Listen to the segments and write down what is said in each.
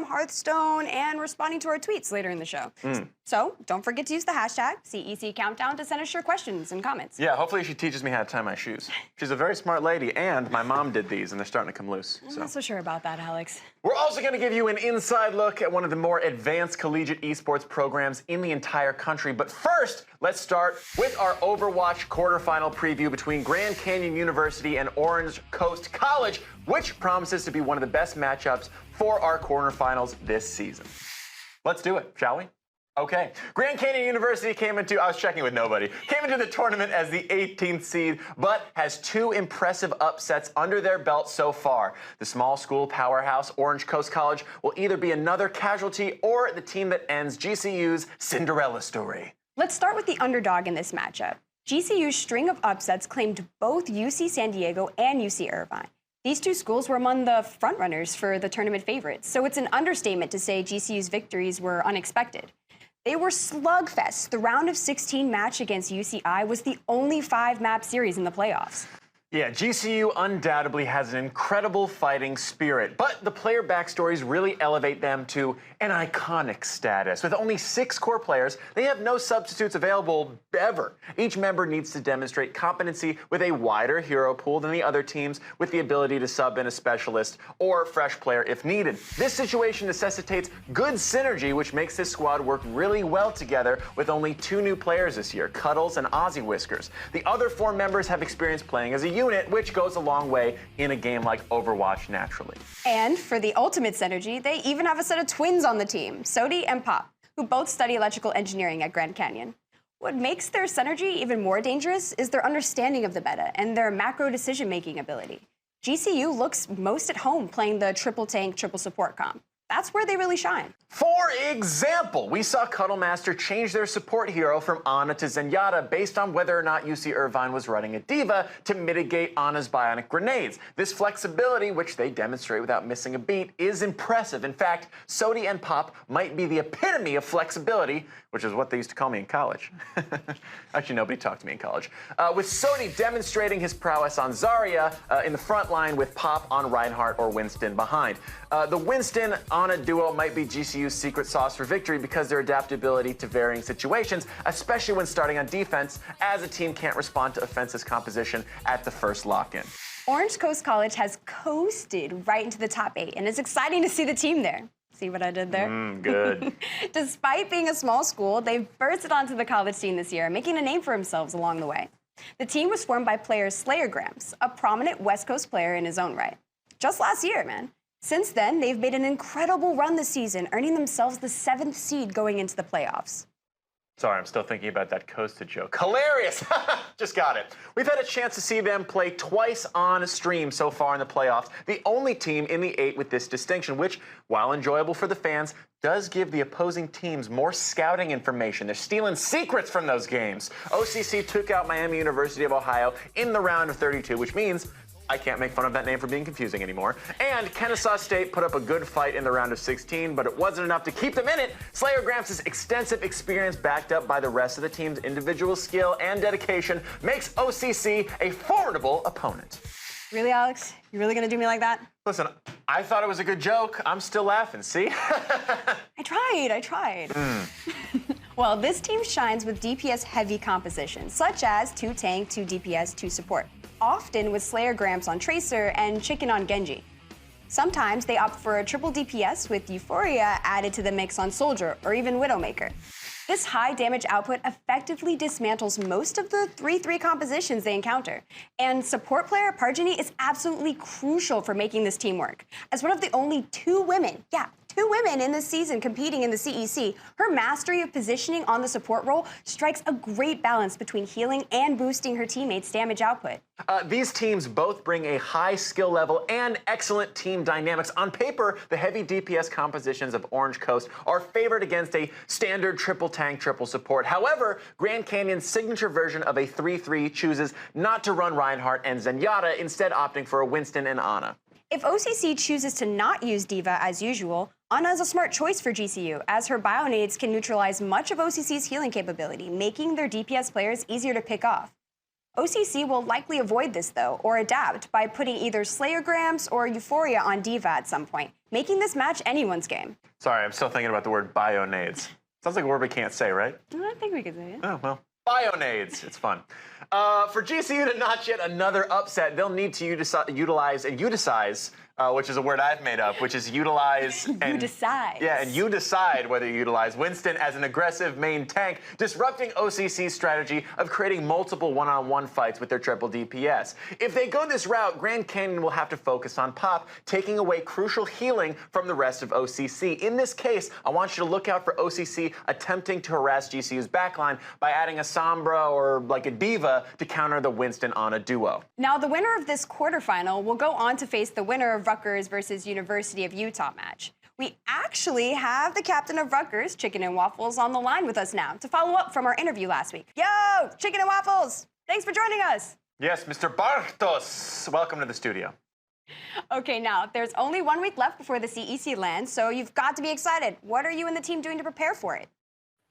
Hearthstone and responding to our tweets later in the show. So don't forget to use the hashtag CEC Countdown to send us your questions and comments. Yeah, hopefully she teaches me how to tie my shoes. She's a very smart lady, and my mom did these, and they're starting to come loose. I'm not so sure about that, Alex. We're also going to give you an inside look at one of the more advanced collegiate esports programs in the entire country. But first, let's start with our Overwatch quarterfinal preview between Grand Canyon University and Orange Coast College, which promises to be one of the best matchups for our quarterfinals this season. Let's do it, shall we? Okay. Grand Canyon University came into the tournament as the 18th seed, but has 2 impressive upsets under their belt so far. The small school powerhouse Orange Coast College will either be another casualty or the team that ends GCU's Cinderella story. Let's start with the underdog in this matchup. GCU's string of upsets claimed both UC San Diego and UC Irvine. These 2 schools were among the frontrunners for the tournament favorites, so it's an understatement to say GCU's victories were unexpected. They were slugfests. The round of 16 match against UCI was the only 5-map series in the playoffs. Yeah, GCU undoubtedly has an incredible fighting spirit, but the player backstories really elevate them to an iconic status. With only 6 core players, they have no substitutes available ever. Each member needs to demonstrate competency with a wider hero pool than the other teams, with the ability to sub in a specialist or fresh player if needed. This situation necessitates good synergy, which makes this squad work really well together with only 2 new players this year, Cuddles and Ozzy Whiskers. The other 4 members have experience playing as a unit, which goes a long way in a game like Overwatch naturally. And for the ultimate synergy, they even have a set of twins on the team, Sodi and Pop, who both study electrical engineering at Grand Canyon. What makes their synergy even more dangerous is their understanding of the meta and their macro decision-making ability. GCU looks most at home playing the triple tank, triple support comp. That's where they really shine. For example, we saw Cuddlemaster change their support hero from Ana to Zenyatta based on whether or not UC Irvine was running a diva to mitigate Ana's bionic grenades. This flexibility, which they demonstrate without missing a beat, is impressive. In fact, Sodi and Pop might be the epitome of flexibility, which is what they used to call me in college. Actually, nobody talked to me in college. With Sodi demonstrating his prowess on Zarya in the front line, with Pop on Reinhardt or Winston behind. The Winston-Ana duo might be GCU's secret sauce for victory because their adaptability to varying situations, especially when starting on defense, as a team can't respond to offensive composition at the first lock-in. Orange Coast College has coasted right into the top 8, and it's exciting to see the team there. See what I did there? Good. Despite being a small school, they've bursted onto the college scene this year, making a name for themselves along the way. The team was formed by player Slayer Grams, a prominent West Coast player in his own right. Just last year, man. Since then, they've made an incredible run this season, earning themselves the 7th seed going into the playoffs. Sorry, I'm still thinking about that coasted joke. Hilarious! Just got it. We've had a chance to see them play twice on stream so far in the playoffs, the only team in the 8 with this distinction, which, while enjoyable for the fans, does give the opposing teams more scouting information. They're stealing secrets from those games. OCC took out Miami University of Ohio in the round of 32, which means I can't make fun of that name for being confusing anymore. And Kennesaw State put up a good fight in the round of 16, but it wasn't enough to keep them in it. Slayer Gramps' extensive experience, backed up by the rest of the team's individual skill and dedication, makes OCC a formidable opponent. Really, Alex? You really gonna do me like that? Listen, I thought it was a good joke. I'm still laughing, see? I tried. Well, this team shines with DPS-heavy composition, such as 2 tank, 2 DPS, 2 support, often with Slayer Gramps on Tracer and Chicken on Genji. Sometimes they opt for a triple DPS with Euphoria added to the mix on Soldier or even Widowmaker. This high damage output effectively dismantles most of the 3-3 compositions they encounter. And support player Parjani is absolutely crucial for making this team work. As one of the only 2 women, 2 women in this season competing in the CEC, her mastery of positioning on the support role strikes a great balance between healing and boosting her teammates' damage output. These teams both bring a high skill level and excellent team dynamics. On paper, the heavy DPS compositions of Orange Coast are favored against a standard triple tank, triple support. However, Grand Canyon's signature version of a 3-3 chooses not to run Reinhardt and Zenyatta, instead opting for a Winston and Ana. If OCC chooses to not use D.Va as usual, Ana is a smart choice for GCU, as her bionades can neutralize much of OCC's healing capability, making their DPS players easier to pick off. OCC will likely avoid this, though, or adapt by putting either Slayer Grams or Euphoria on D.Va at some point, making this match anyone's game. Sorry, I'm still thinking about the word bionades. Sounds like a word we can't say, right? I think we could say it. Oh, well. Bionades. It's fun. For GCU to notch yet another upset, they'll need to utilize and uticize, which is a word I've made up, which is utilize and... You decide. Yeah, and you decide whether you utilize Winston as an aggressive main tank, disrupting OCC's strategy of creating multiple one-on-one fights with their triple DPS. If they go this route, Grand Canyon will have to focus on Pop, taking away crucial healing from the rest of OCC. In this case, I want you to look out for OCC attempting to harass GCU's backline by adding a Sombra or like a Diva to counter the Winston-Ana duo. Now, the winner of this quarterfinal will go on to face the winner of Rutgers versus University of Utah match. We actually have the captain of Rutgers, Chicken and Waffles, on the line with us now to follow up from our interview last week. Yo, Chicken and Waffles, thanks for joining us. Yes, Mr. Bartos, welcome to the studio. Okay, now, there's only 1 week left before the CEC lands, so you've got to be excited. What are you and the team doing to prepare for it?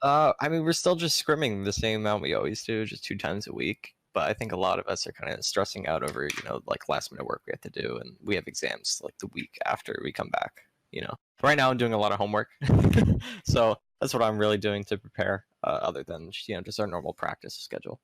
I mean, we're still just scrimming the same amount we always do, just 2 times a week. But I think a lot of us are kind of stressing out over, like last minute work we have to do, and we have exams like the week after we come back. Right now I'm doing a lot of homework, so that's what I'm really doing to prepare. Other than just our normal practice schedule.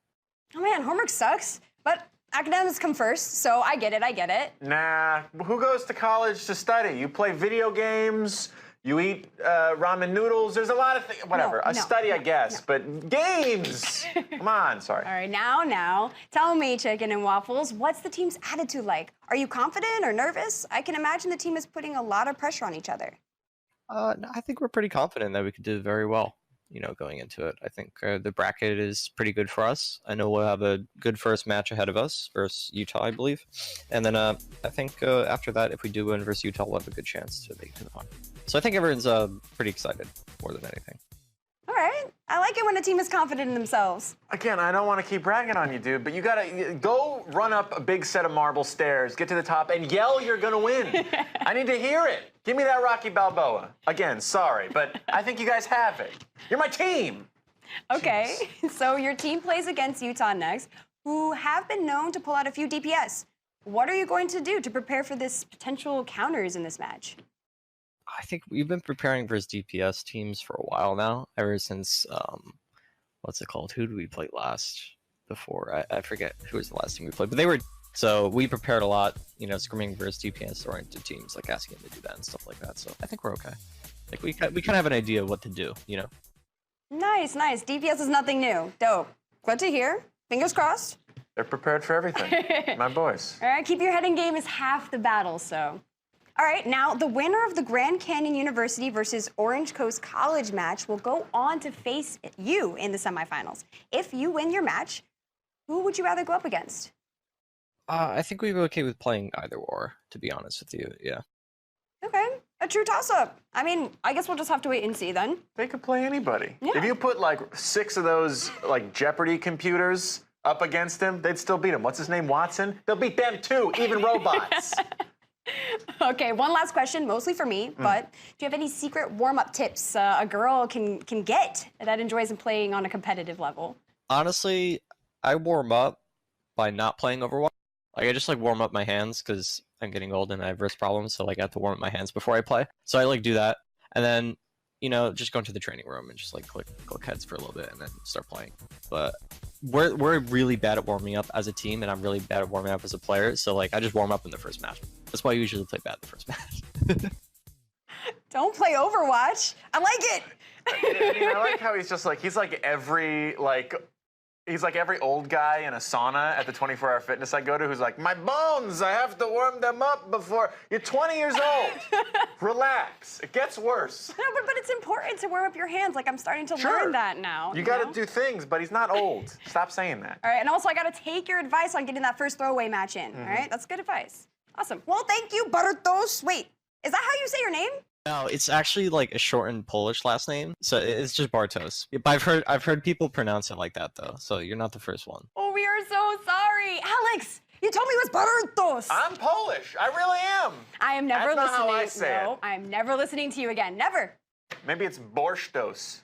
Oh man, homework sucks, but academics come first, so I get it. Nah, who goes to college to study? You play video games. You eat ramen noodles. There's a lot of things. Whatever. I guess. But games. Come on. Sorry. All right. Now. Tell me, Chicken and Waffles, what's the team's attitude like? Are you confident or nervous? I can imagine the team is putting a lot of pressure on each other. No, I think we're pretty confident that we could do very well, going into it. I think the bracket is pretty good for us. I know we'll have a good first match ahead of us versus Utah, I believe. And then I think after that, if we do win versus Utah, we'll have a good chance to make it to the final. So I think everyone's pretty excited more than anything. All right. I like it when a team is confident in themselves. Again, I don't want to keep bragging on you, dude, but you got to go run up a big set of marble stairs, get to the top, and yell you're going to win. I need to hear it. Give me that Rocky Balboa. Again, sorry, but I think you guys have it. You're my team. Okay, so your team plays against Utah next, who have been known to pull out a few DPS. What are you going to do to prepare for this potential counters in this match? I think we've been preparing versus DPS teams for a while now, ever since, what's it called? Who did we play last before? I forget who was the last team we played, but so we prepared a lot, scrimming versus DPS-oriented teams, like asking them to do that and stuff like that, so I think we're okay. Like, we kind of have an idea of what to do, Nice. DPS is nothing new. Dope. Good to hear. Fingers crossed. They're prepared for everything. My boys. All right, keep your head in game is half the battle, so... All right, now the winner of the Grand Canyon University versus Orange Coast College match will go on to face you in the semifinals. If you win your match, who would you rather go up against? I think we'd be okay with playing either or, to be honest with you, yeah. Okay, a true toss-up. I mean, I guess we'll just have to wait and see then. They could play anybody. Yeah. If you put like 6 of those like Jeopardy computers up against him, they'd still beat him. What's his name, Watson? They'll beat them too, even robots. Okay, one last question, mostly for me, but do you have any secret warm-up tips a girl can get that enjoys playing on a competitive level? Honestly, I warm up by not playing Overwatch. Like, I just warm up my hands because I'm getting old and I have wrist problems, so I have to warm up my hands before I play. So I do that, and then just go into the training room and just click heads for a little bit and then start playing. But we're really bad at warming up as a team, and I'm really bad at warming up as a player. So I just warm up in the first match. That's why I usually play bad the first match. Don't play Overwatch. I like it. I like how he's just he's like every old guy in a sauna at the 24-hour fitness I go to who's like, my bones, I have to warm them up before. You're 20 years old. Relax. It gets worse. No, but it's important to warm up your hands. I'm starting to learn that now. You got to do things, but he's not old. Stop saying that. All right, and also I got to take your advice on getting that first throwaway match in. All right, that's good advice. Awesome. Well, thank you, Bartos. Wait, is that how you say your name? No, it's actually a shortened Polish last name, so it's just Bartos. But I've heard people pronounce it like that though, so you're not the first one. Oh, we are so sorry, Alex. You told me it was Bartos. I'm Polish. I really am. I am never That's listening. Not how I say it. I am never listening to you again. Never. Maybe it's Borstos.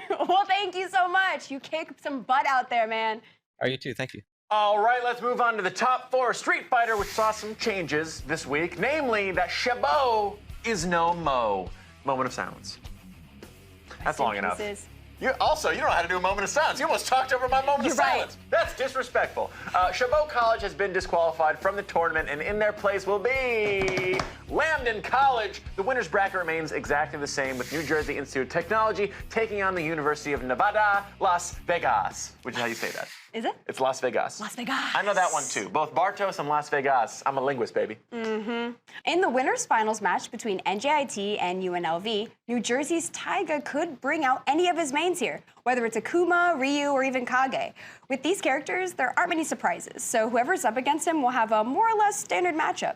Well, thank you so much. You kicked some butt out there, man. Are you too? Thank you. All right, let's move on to the top 4 Street Fighter, which saw some changes this week. Namely, that Chabot is no mo. Moment of silence. That's long enough. You don't know how to do a moment of silence. You almost talked over my moment of silence. That's disrespectful. Chabot College has been disqualified from the tournament, and in their place will be Lambden College. The winner's bracket remains exactly the same, with New Jersey Institute of Technology taking on the University of Nevada, Las Vegas, which is how you say that. Is it? It's Las Vegas. Las Vegas. I know that one too. Both Bartos and Las Vegas. I'm a linguist, baby. Mm-hmm. In the winners finals match between NJIT and UNLV, New Jersey's Taiga could bring out any of his mains here, whether it's Akuma, Ryu, or even Kage. With these characters, there aren't many surprises, so whoever's up against him will have a more or less standard matchup.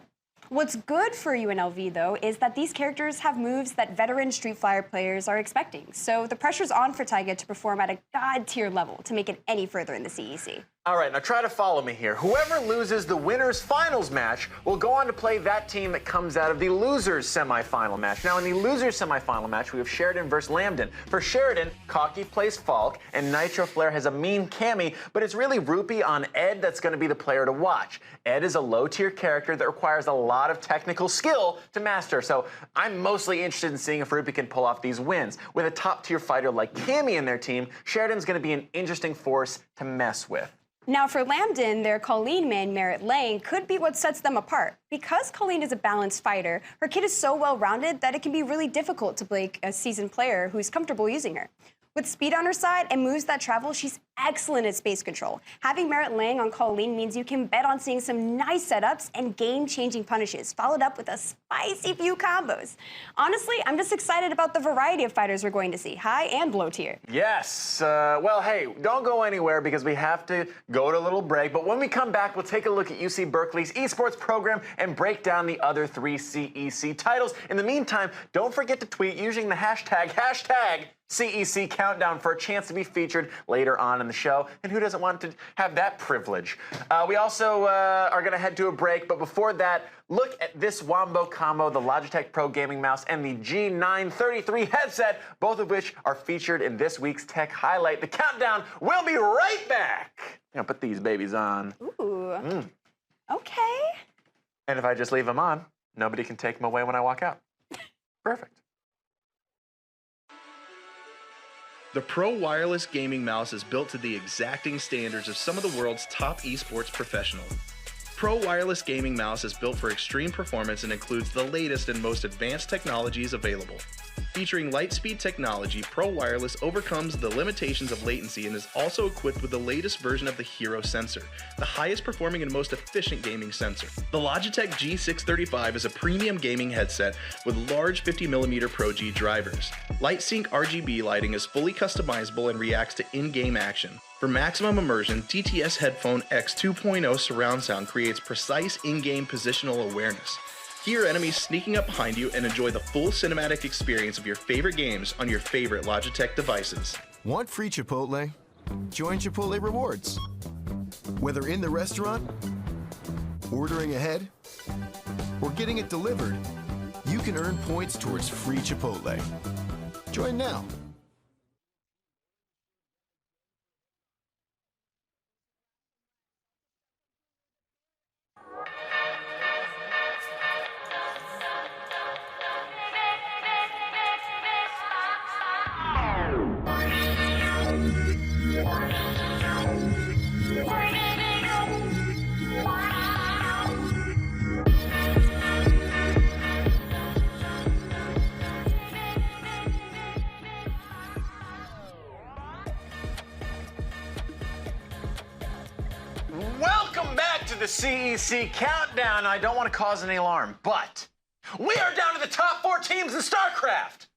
What's good for UNLV, though, is that these characters have moves that veteran Street Fighter players are expecting. So the pressure's on for Taiga to perform at a god-tier level to make it any further in the CEC. All right, now try to follow me here. Whoever loses the winner's finals match will go on to play that team that comes out of the loser's semifinal match. Now, in the loser's semifinal match, we have Sheridan versus Lambden. For Sheridan, Cocky plays Falk, and Nitro Flare has a mean Cammy, but it's really Rupee on Ed that's going to be the player to watch. Ed is a low-tier character that requires a lot of technical skill to master, so I'm mostly interested in seeing if Rupee can pull off these wins. With a top-tier fighter like Cammy in their team, Sheridan's going to be an interesting force to mess with. Now for Lambden, their Colleen main, Merritt Lang, could be what sets them apart. Because Colleen is a balanced fighter, her kit is so well-rounded that it can be really difficult to break a seasoned player who's comfortable using her. With speed on her side and moves that travel, she's excellent at space control. Having Merritt Lang on Colleen means you can bet on seeing some nice setups and game-changing punishes, followed up with a spicy few combos. Honestly, I'm just excited about the variety of fighters we're going to see, high and low tier. Yes. Well, hey, don't go anywhere because we have to go to a little break. But when we come back, we'll take a look at UC Berkeley's esports program and break down the other 3 CEC titles. In the meantime, don't forget to tweet using the hashtag CEC Countdown for a chance to be featured later on in the show. And who doesn't want to have that privilege? We also are going to head to a break, but before that, look at this Wombo combo, the Logitech Pro Gaming Mouse and the G933 headset, both of which are featured in this week's Tech Highlight. The Countdown will be right back. Put these babies on. Ooh. Okay. And if I just leave them on, nobody can take them away when I walk out. Perfect. The Pro Wireless Gaming Mouse is built to the exacting standards of some of the world's top esports professionals. Pro Wireless Gaming Mouse is built for extreme performance and includes the latest and most advanced technologies available. Featuring Lightspeed technology, Pro Wireless overcomes the limitations of latency and is also equipped with the latest version of the Hero sensor, the highest performing and most efficient gaming sensor. The Logitech G635 is a premium gaming headset with large 50mm Pro G drivers. LightSync RGB lighting is fully customizable and reacts to in-game action. For maximum immersion, TTS Headphone X 2.0 surround sound creates precise in-game positional awareness. Hear enemies sneaking up behind you and enjoy the full cinematic experience of your favorite games on your favorite Logitech devices. Want free Chipotle? Join Chipotle Rewards. Whether in the restaurant, ordering ahead, or getting it delivered, you can earn points towards free Chipotle. Join now. Welcome back to the CEC Countdown. I don't want to cause any alarm, but we are down to the top 4 teams in StarCraft.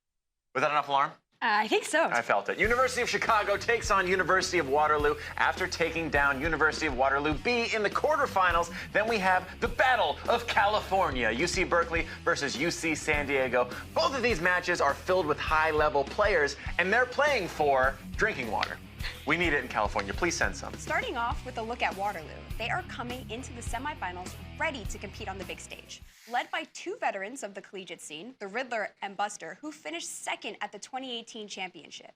Was that enough alarm? I think so. I felt it. University of Chicago takes on University of Waterloo after taking down University of Waterloo B in the quarterfinals. Then we have the Battle of California, UC Berkeley versus UC San Diego. Both of these matches are filled with high-level players, and they're playing for drinking water. We need it in California. Please send some. Starting off with a look at Waterloo, they are coming into the semifinals ready to compete on the big stage. Led by 2 veterans of the collegiate scene, the Riddler and Buster, who finished second at the 2018 championship.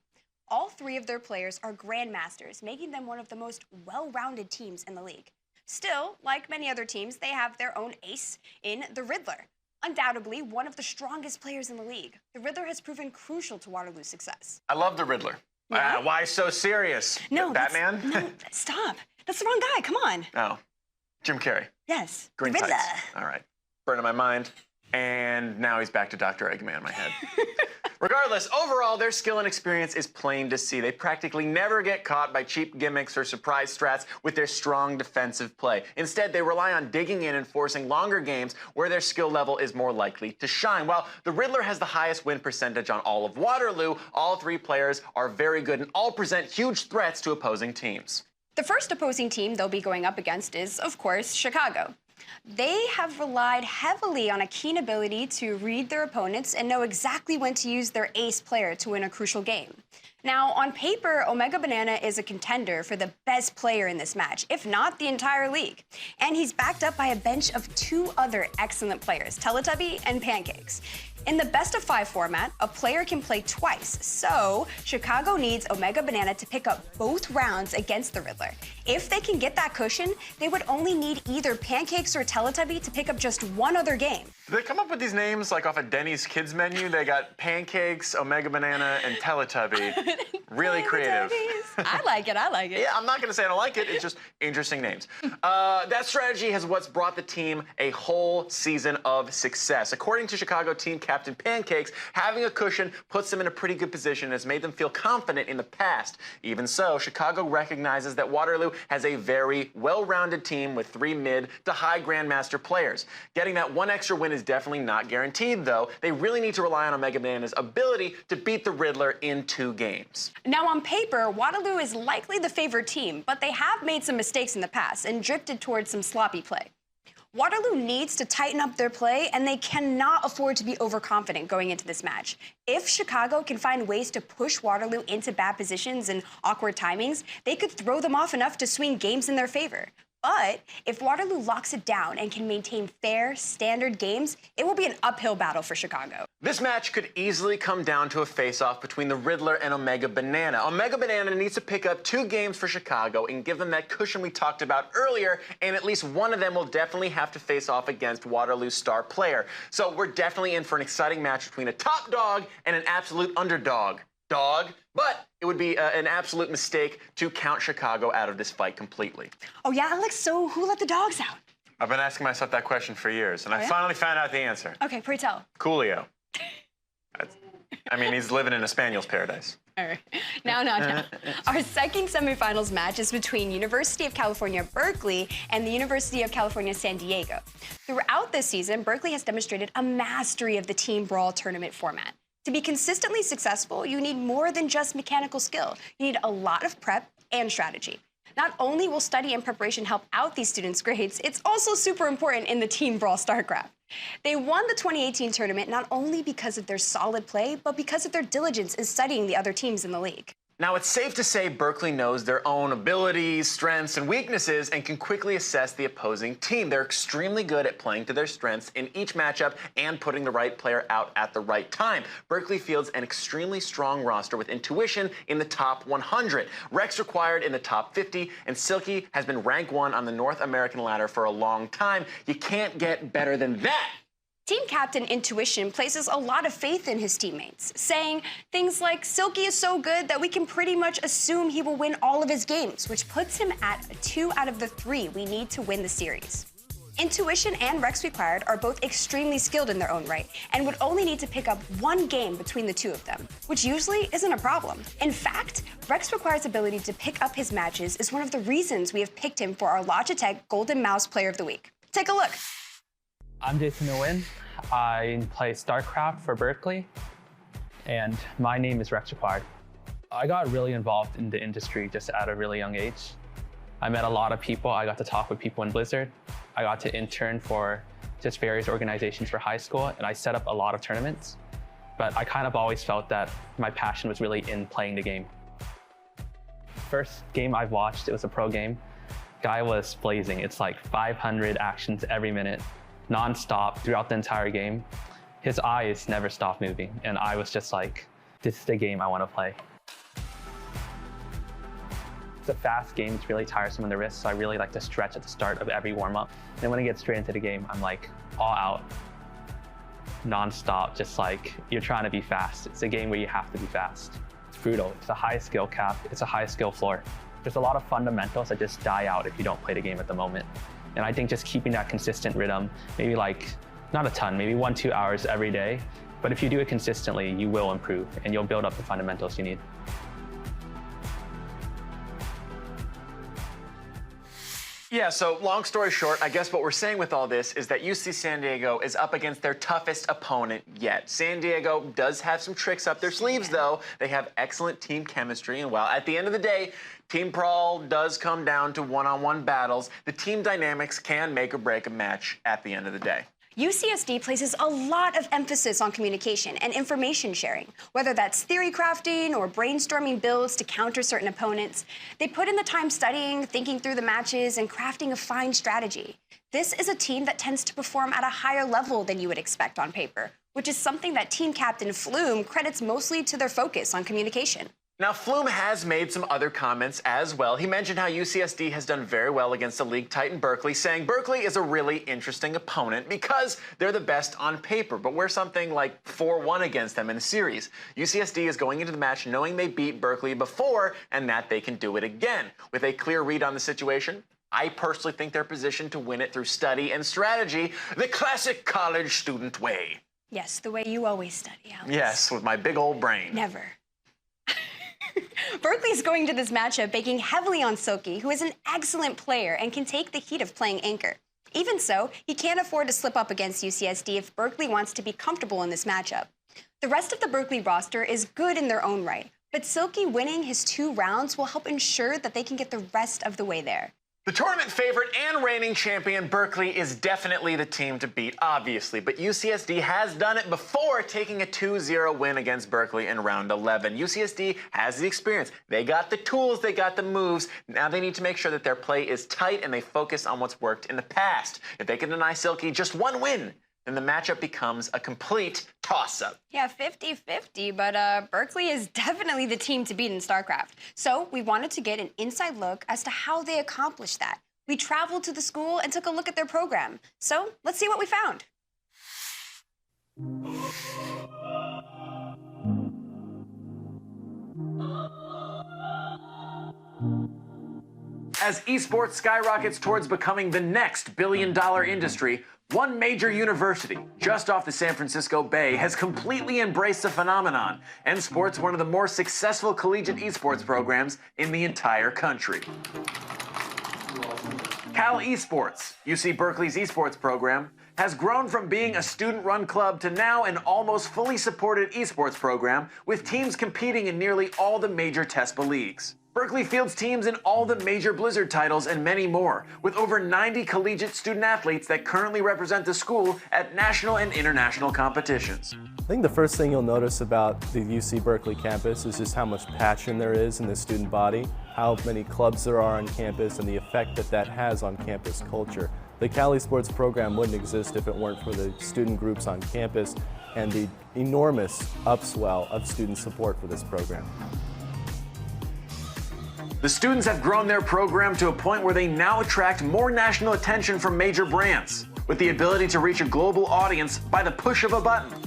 All 3 of their players are grandmasters, making them one of the most well-rounded teams in the league. Still, like many other teams, they have their own ace in the Riddler. Undoubtedly, one of the strongest players in the league, the Riddler has proven crucial to Waterloo's success. I love the Riddler. Yeah? Why so serious? No, Batman? No, stop. That's the wrong guy. Come on. Oh, Jim Carrey. Yes. Green the Riddler. tights. All right. Burning my mind. And now he's back to Dr. Eggman in my head. Regardless, overall, their skill and experience is plain to see. They practically never get caught by cheap gimmicks or surprise strats with their strong defensive play. Instead, they rely on digging in and forcing longer games where their skill level is more likely to shine. While the Riddler has the highest win percentage on all of Waterloo, all three players are very good and all present huge threats to opposing teams. The first opposing team they'll be going up against is, of course, Chicago. They have relied heavily on a keen ability to read their opponents and know exactly when to use their ace player to win a crucial game. Now, on paper, Omega Banana is a contender for the best player in this match, if not the entire league. And he's backed up by a bench of two other excellent players, Teletubby and Pancakes. In the best-of-5 format, a player can play twice, so Chicago needs Omega Banana to pick up both rounds against the Riddler. If they can get that cushion, they would only need either Pancakes or Teletubby to pick up just one other game. Did they come up with these names like off a Denny's kids menu? They got Pancakes, Omega Banana, and Teletubby. Really creative. I like it, I like it. Yeah, I'm not going to say I don't like it. It's just interesting names. That strategy has what's brought the team a whole season of success. According to Chicago team captain Pancakes, having a cushion puts them in a pretty good position and has made them feel confident in the past. Even so, Chicago recognizes that Waterloo has a very well-rounded team with 3 mid to high Grandmaster players. Getting that one extra win is definitely not guaranteed, though. They really need to rely on Omega Banana's ability to beat the Riddler in 2 games. Now, on paper, Waterloo is likely the favored team, but they have made some mistakes in the past and drifted towards some sloppy play. Waterloo needs to tighten up their play, and they cannot afford to be overconfident going into this match. If Chicago can find ways to push Waterloo into bad positions and awkward timings, they could throw them off enough to swing games in their favor. But if Waterloo locks it down and can maintain fair, standard games, it will be an uphill battle for Chicago. This match could easily come down to a face-off between the Riddler and Omega Banana. Omega Banana needs to pick up 2 games for Chicago and give them that cushion we talked about earlier, and at least one of them will definitely have to face off against Waterloo's star player. So we're definitely in for an exciting match between a top dog and an absolute underdog. But it would be an absolute mistake to count Chicago out of this fight completely. Oh, yeah, Alex, so who let the dogs out? I've been asking myself that question for years, and I finally found out the answer. Okay, pray tell. Coolio. I mean, he's living in a spaniel's paradise. All right. Now. Our second semifinals match is between University of California, Berkeley and the University of California, San Diego. Throughout this season, Berkeley has demonstrated a mastery of the team brawl tournament format. To be consistently successful, you need more than just mechanical skill. You need a lot of prep and strategy. Not only will study and preparation help out these students' grades, it's also super important in the team brawl StarCraft. They won the 2018 tournament not only because of their solid play, but because of their diligence in studying the other teams in the league. Now, it's safe to say Berkeley knows their own abilities, strengths, and weaknesses and can quickly assess the opposing team. They're extremely good at playing to their strengths in each matchup and putting the right player out at the right time. Berkeley fields an extremely strong roster with intuition in the top 100, Rex required in the top 50, and Silky has been rank 1 on the North American ladder for a long time. You can't get better than that. Team captain Intuition places a lot of faith in his teammates, saying things like, Silky is so good that we can pretty much assume he will win all of his games, which puts him at 2 out of the 3 we need to win the series. Intuition and Rex Required are both extremely skilled in their own right and would only need to pick up 1 game between the 2 of them, which usually isn't a problem. In fact, Rex Required's ability to pick up his matches is one of the reasons we have picked him for our Logitech Golden Mouse Player of the Week. Take a look. I'm Jason Nguyen. I play StarCraft for Berkeley, and my name is Rex Required. I got really involved in the industry just at a really young age. I met a lot of people. I got to talk with people in Blizzard. I got to intern for just various organizations for high school, and I set up a lot of tournaments. But I kind of always felt that my passion was really in playing the game. First game I've watched, it was a pro game. Guy was blazing. It's like 500 actions every minute, non-stop throughout the entire game. His eyes never stopped moving, and I was just like, this is the game I want to play. It's a fast game, it's really tiresome on the wrist, so I really like to stretch at the start of every warm-up. And then when I get straight into the game, I'm like all out. non-stop, just like you're trying to be fast. It's a game where you have to be fast. It's brutal. It's a high skill cap. It's a high skill floor. There's a lot of fundamentals that just die out if you don't play the game at the moment. And I think just keeping that consistent rhythm, maybe like, not a ton, maybe 1-2 hours every day, but if you do it consistently, you will improve and you'll build up the fundamentals you need. Yeah, so long story short, I guess what we're saying with all this is that UC San Diego is up against their toughest opponent yet. San Diego does have some tricks up their sleeves, though. They have excellent team chemistry, and while at the end of the day, team brawl does come down to one-on-one battles, the team dynamics can make or break a match at the end of the day. UCSD places a lot of emphasis on communication and information sharing, whether that's theory crafting or brainstorming builds to counter certain opponents. They put in the time studying, thinking through the matches, and crafting a fine strategy. This is a team that tends to perform at a higher level than you would expect on paper, which is something that team captain Flume credits mostly to their focus on communication. Now, Flume has made some other comments as well. He mentioned how UCSD has done very well against the league titan Berkeley, saying Berkeley is a really interesting opponent because they're the best on paper, but we're something like 4-1 against them in the series. UCSD is going into the match knowing they beat Berkeley before and that they can do it again. With a clear read on the situation, I personally think they're positioned to win it through study and strategy, the classic college student way. Yes, the way you always study, Alex. Yes, with my big old brain. Never. Berkeley's going to this matchup banking heavily on Silky, who is an excellent player and can take the heat of playing anchor. Even so, he can't afford to slip up against UCSD if Berkeley wants to be comfortable in this matchup. The rest of the Berkeley roster is good in their own right, but Silky winning his 2 rounds will help ensure that they can get the rest of the way there. The tournament favorite and reigning champion Berkeley is definitely the team to beat, obviously, but UCSD has done it before, taking a 2-0 win against Berkeley in round 11. UCSD has the experience. They got the tools, they got the moves. Now they need to make sure that their play is tight and they focus on what's worked in the past. If they can deny Silky just 1 win, then the matchup becomes a complete toss-up. Yeah, 50-50, but Berkeley is definitely the team to beat in StarCraft. So we wanted to get an inside look as to how they accomplished that. We traveled to the school and took a look at their program. So let's see what we found. As esports skyrockets towards becoming the next billion-dollar industry, one major university, just off the San Francisco Bay, has completely embraced the phenomenon and sports one of the more successful collegiate esports programs in the entire country. Cal Esports, UC Berkeley's esports program, has grown from being a student-run club to now an almost fully supported esports program with teams competing in nearly all the major TESPA leagues. Berkeley fields teams in all the major Blizzard titles and many more, with over 90 collegiate student athletes that currently represent the school at national and international competitions. I think the first thing you'll notice about the UC Berkeley campus is just how much passion there is in the student body, how many clubs there are on campus, and the effect that that has on campus culture. The Cal Esports program wouldn't exist if it weren't for the student groups on campus and the enormous upswell of student support for this program. The students have grown their program to a point where they now attract more national attention from major brands, with the ability to reach a global audience by the push of a button.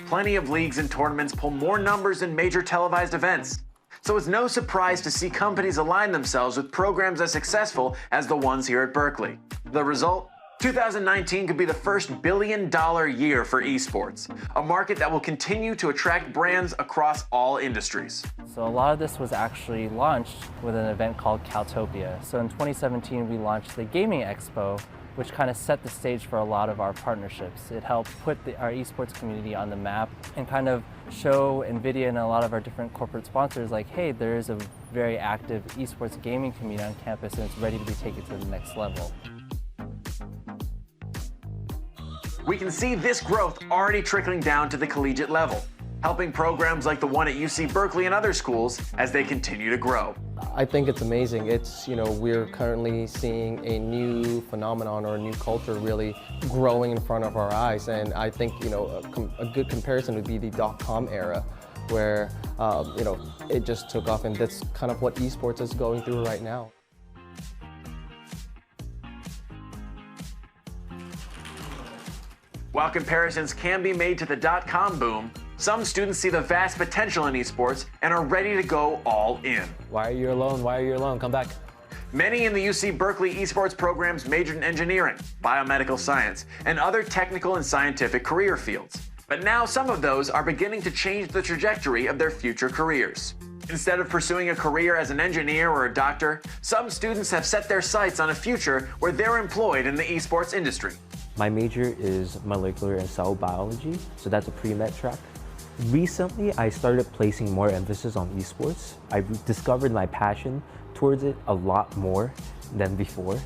Plenty of leagues and tournaments pull more numbers than major televised events, so it's no surprise to see companies align themselves with programs as successful as the ones here at Berkeley. The result? 2019 could be the first billion-dollar year for esports, a market that will continue to attract brands across all industries. So a lot of this was actually launched with an event called Caltopia. So in 2017, we launched the Gaming Expo, which kind of set the stage for a lot of our partnerships. It helped put our esports community on the map and kind of show NVIDIA and a lot of our different corporate sponsors like, hey, there is a very active esports gaming community on campus and it's ready to be taken to the next level. We can see this growth already trickling down to the collegiate level, helping programs like the one at UC Berkeley and other schools as they continue to grow. I think it's amazing. It's, we're currently seeing a new phenomenon or a new culture really growing in front of our eyes. And I think, a good comparison would be the .com era where, it just took off, and that's kind of what esports is going through right now. While comparisons can be made to the .com boom, some students see the vast potential in esports and are ready to go all in. Why are you alone? Why are you alone? Come back. Many in the UC Berkeley esports programs majored in engineering, biomedical science, and other technical and scientific career fields. But now some of those are beginning to change the trajectory of their future careers. Instead of pursuing a career as an engineer or a doctor, some students have set their sights on a future where they're employed in the esports industry. My major is molecular and cell biology, so that's a pre-med track. Recently, I started placing more emphasis on esports. I discovered my passion towards it a lot more than before,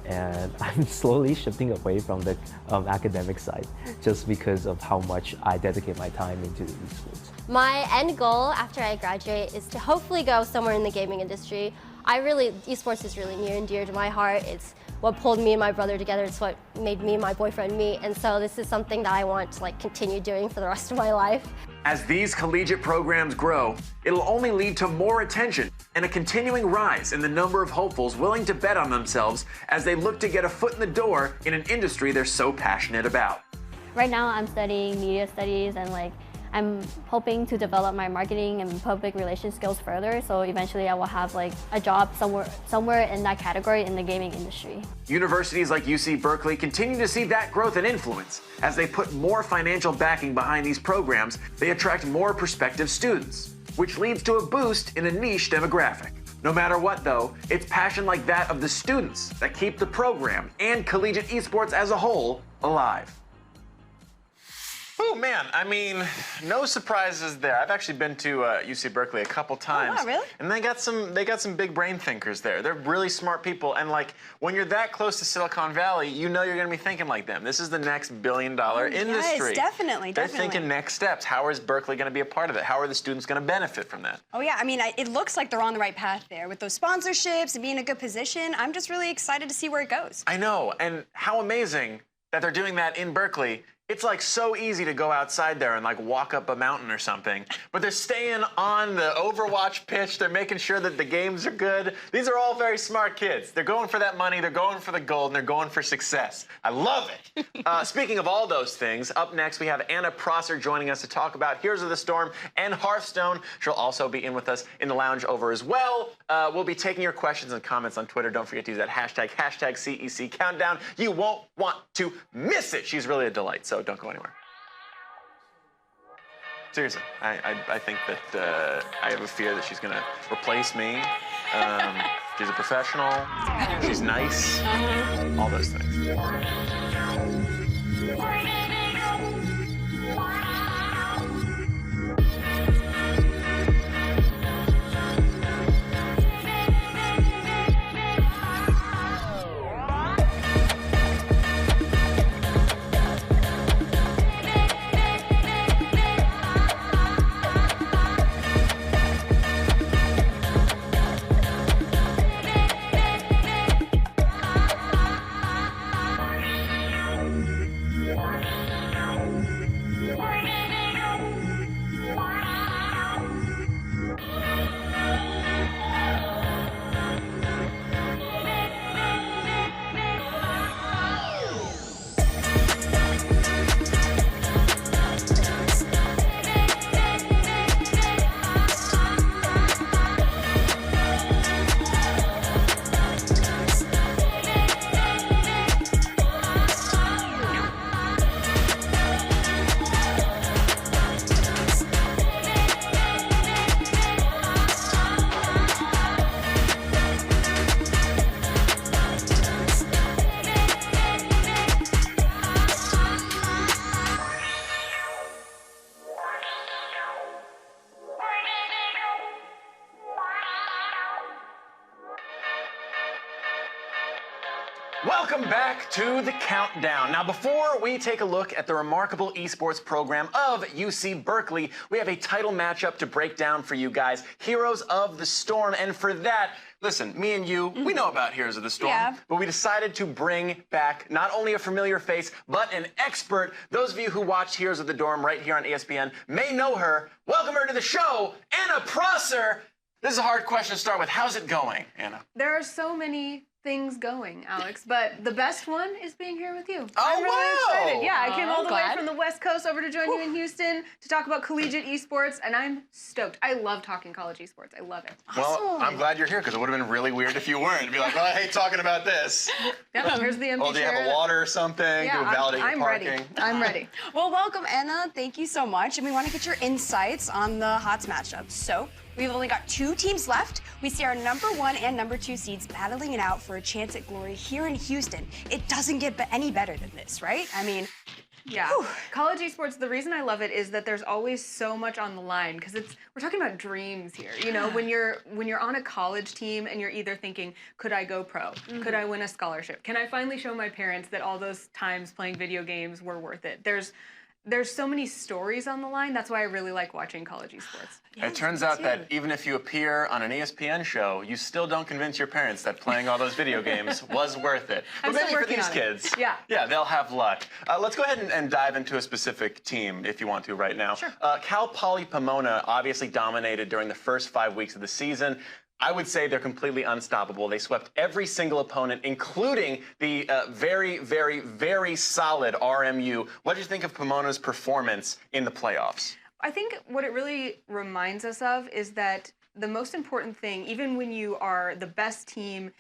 and I'm slowly shifting away from the academic side just because of how much I dedicate my time into the esports. My end goal after I graduate is to hopefully go somewhere in the gaming industry. Esports is really near and dear to my heart. It's what pulled me and my brother together. It's what made me and my boyfriend meet. And so this is something that I want to continue doing for the rest of my life. As these collegiate programs grow, it'll only lead to more attention and a continuing rise in the number of hopefuls willing to bet on themselves as they look to get a foot in the door in an industry they're so passionate about. Right now I'm studying media studies and I'm hoping to develop my marketing and public relations skills further, so eventually I will have a job somewhere in that category in the gaming industry. Universities like UC Berkeley continue to see that growth and influence. As they put more financial backing behind these programs, they attract more prospective students, which leads to a boost in a niche demographic. No matter what though, it's passion like that of the students that keep the program and collegiate esports as a whole alive. Oh man, I mean, no surprises there. I've actually been to UC Berkeley a couple times. Oh, wow, really? And they got some big brain thinkers there. They're really smart people, and when you're that close to Silicon Valley, you know you're going to be thinking like them. This is the next billion-dollar industry. Yes, definitely. They're thinking next steps. How is Berkeley going to be a part of it? How are the students going to benefit from that? Oh yeah, I mean, it looks like they're on the right path there with those sponsorships and being in a good position. I'm just really excited to see where it goes. I know, and how amazing that they're doing that in Berkeley. It's so easy to go outside there and walk up a mountain or something, but they're staying on the Overwatch pitch. They're making sure that the games are good. These are all very smart kids. They're going for that money, they're going for the gold, and they're going for success. I love it. Speaking of all those things, up next we have Anna Prosser joining us to talk about Heroes of the Storm and Hearthstone. She'll also be in with us in the lounge over as well. We'll be taking your questions and comments on Twitter. Don't forget to use that hashtag CEC Countdown. You won't want to miss it. She's really a delight, so don't go anywhere. Seriously, I think that I have a fear that she's going to replace me. She's a professional. She's nice. All those things. Welcome back to the Countdown. Now, before we take a look at the remarkable esports program of UC Berkeley, we have a title matchup to break down for you guys, Heroes of the Storm. And for that, listen, me and you, we know about Heroes of the Storm, but we decided to bring back not only a familiar face, but an expert. Those of you who watched Heroes of the Dorm right here on ESPN may know her. Welcome her to the show, Anna Prosser. This is a hard question to start with. How's it going, Anna? There are so many things going, Alex, but the best one is being here with you. Oh, I'm really excited. Yeah, I came all the way glad. from the West Coast over to join you in Houston to talk about collegiate esports, and I'm stoked. I love talking college esports. I love it. Well, I'm glad you're here because it would have been really weird if you weren't. It'd be like, well, I hate talking about this. Yep, here's the empty Oh, do you have chair. a water or something? Yeah, Do we validate your I'm parking? ready. I'm ready. Well, welcome, Anna. Thank you so much. And we want to get your insights on the HOTS matchup. So we've only got 2 teams left. We see our #1 and #2 seeds battling it out for a chance at glory here in Houston. It doesn't get any better than this, right? I mean, Yeah, college esports, the reason I love it is that there's always so much on the line because we're talking about dreams here. You know, when you're on a college team and you're either thinking, could I go pro? Could I win a scholarship? Can I finally show my parents that all those times playing video games were worth it? There's so many stories on the line. That's why I really like watching college esports. It turns out that even if you appear on an ESPN show, you still don't convince your parents that playing all those video games was worth it. But I'm still maybe for working these on it. kids, Yeah. they'll have luck. Let's go ahead and dive into a specific team if you want to right now. Sure. Cal Poly Pomona obviously dominated during the first 5 weeks of the season. I would say they're completely unstoppable. They swept every single opponent, including the very, very, very solid RMU. What did you think of Pomona's performance in the playoffs? I think what it really reminds us of is that the most important thing, even when you are the best team,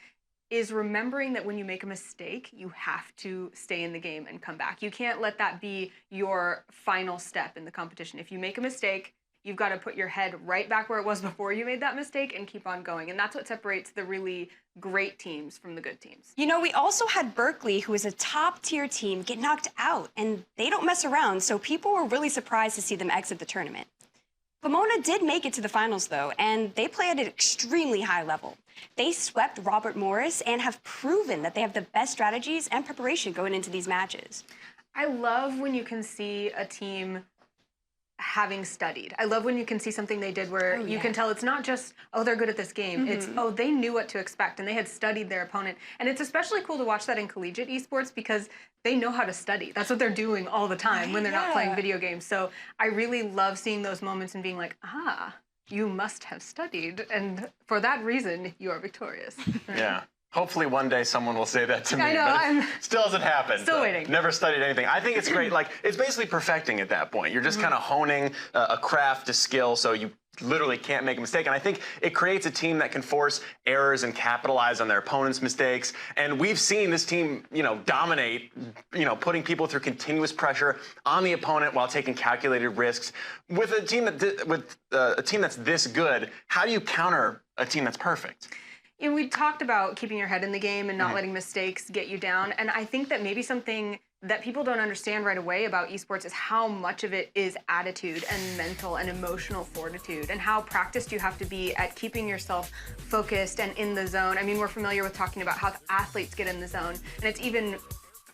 is remembering that when you make a mistake, you have to stay in the game and come back. You can't let that be your final step in the competition. If you make a mistake, you've got to put your head right back where it was before you made that mistake and keep on going. And that's what separates the really great teams from the good teams. you know, we also had Berkeley, who is a top-tier team, get knocked out, and they don't mess around, so people were really surprised to see them exit the tournament. Pomona did make it to the finals, though, and they play at an extremely high level. They swept Robert Morris and have proven that they have the best strategies and preparation going into these matches. I love when you can see a team having studied. I love when you can see something they did where you can tell it's not just, oh, they're good at this game. It's, oh, they knew what to expect and they had studied their opponent. And it's especially cool to watch that in collegiate esports because they know how to study. That's what they're doing all the time when they're not playing video games. So I really love seeing those moments and being like, you must have studied. And for that reason, you are victorious. Yeah. Hopefully one day someone will say that to me. I know, But it still hasn't happened. Still waiting. Never studied anything. I think it's great. Like, it's basically perfecting at that point. You're just kind of honing a craft, a skill, so you literally can't make a mistake. And I think it creates a team that can force errors and capitalize on their opponent's mistakes. And we've seen this team, dominate, putting people through continuous pressure on the opponent while taking calculated risks. With a team that's this good, how do you counter a team that's perfect? And we talked about keeping your head in the game and not letting mistakes get you down. And I think that maybe something that people don't understand right away about esports is how much of it is attitude and mental and emotional fortitude and how practiced you have to be at keeping yourself focused and in the zone. I mean, we're familiar with talking about how athletes get in the zone, and it's even,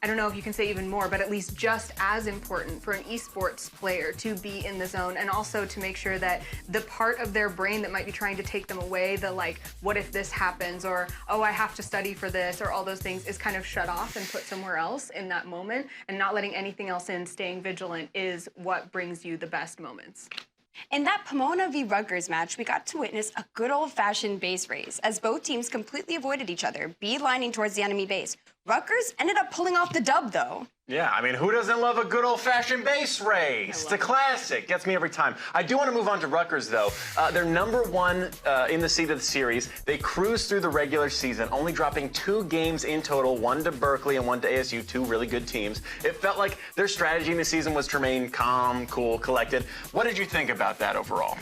I don't know if you can say even more, but at least just as important for an esports player to be in the zone and also to make sure that the part of their brain that might be trying to take them away, the like, what if this happens, or, oh, I have to study for this, or all those things, is kind of shut off and put somewhere else in that moment, and not letting anything else in, staying vigilant is what brings you the best moments. In that Pomona v. Rutgers match, we got to witness a good old-fashioned base race as both teams completely avoided each other, beelining towards the enemy base. Rutgers ended up pulling off the dub, though. Yeah, I mean, who doesn't love a good old-fashioned base race? It's a classic. Gets me every time. I do want to move on to Rutgers, though. They're #1 in the seed of the series. They cruised through the regular season, only dropping 2 games in total, 1 to Berkeley and 1 to ASU, 2 really good teams. It felt like their strategy in the season was to remain calm, cool, collected. What did you think about that overall?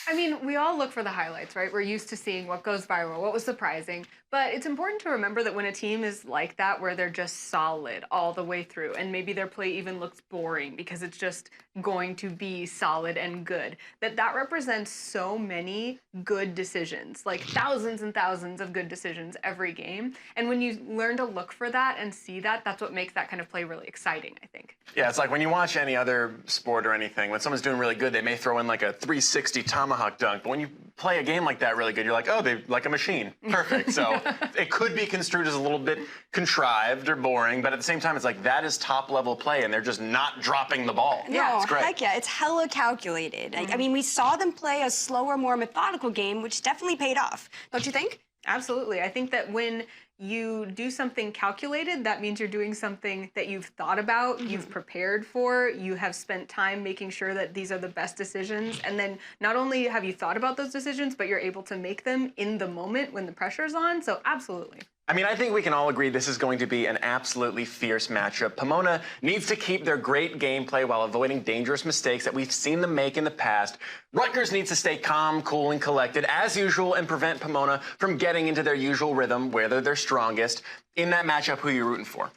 I mean, we all look for the highlights, right? We're used to seeing what goes viral, what was surprising. But it's important to remember that when a team is like that, where they're just solid all the way through, and maybe their play even looks boring because it's just going to be solid and good, that represents so many good decisions, like thousands and thousands of good decisions every game. And when you learn to look for that and see that, that's what makes that kind of play really exciting, I think. Yeah, it's like when you watch any other sport or anything, when someone's doing really good, they may throw in like a 360 tomahawk dunk, but when you play a game like that really good, you're like, oh, they're like a machine. Perfect. So it could be construed as a little bit contrived or boring, but at the same time, it's like that is top level play and they're just not dropping the ball. No, it's great. heck yeah, it's hella calculated. I mean, we saw them play a slower, more methodical game, which definitely paid off. Don't you think? Absolutely. I think that when you do something calculated, that means you're doing something that you've thought about, you've prepared for, you have spent time making sure that these are the best decisions. And then not only have you thought about those decisions, but you're able to make them in the moment when the pressure's on. So absolutely. I mean, I think we can all agree this is going to be an absolutely fierce matchup. Pomona needs to keep their great gameplay while avoiding dangerous mistakes that we've seen them make in the past. Rutgers needs to stay calm, cool, and collected as usual and prevent Pomona from getting into their usual rhythm where they're their strongest. In that matchup, who are you rooting for?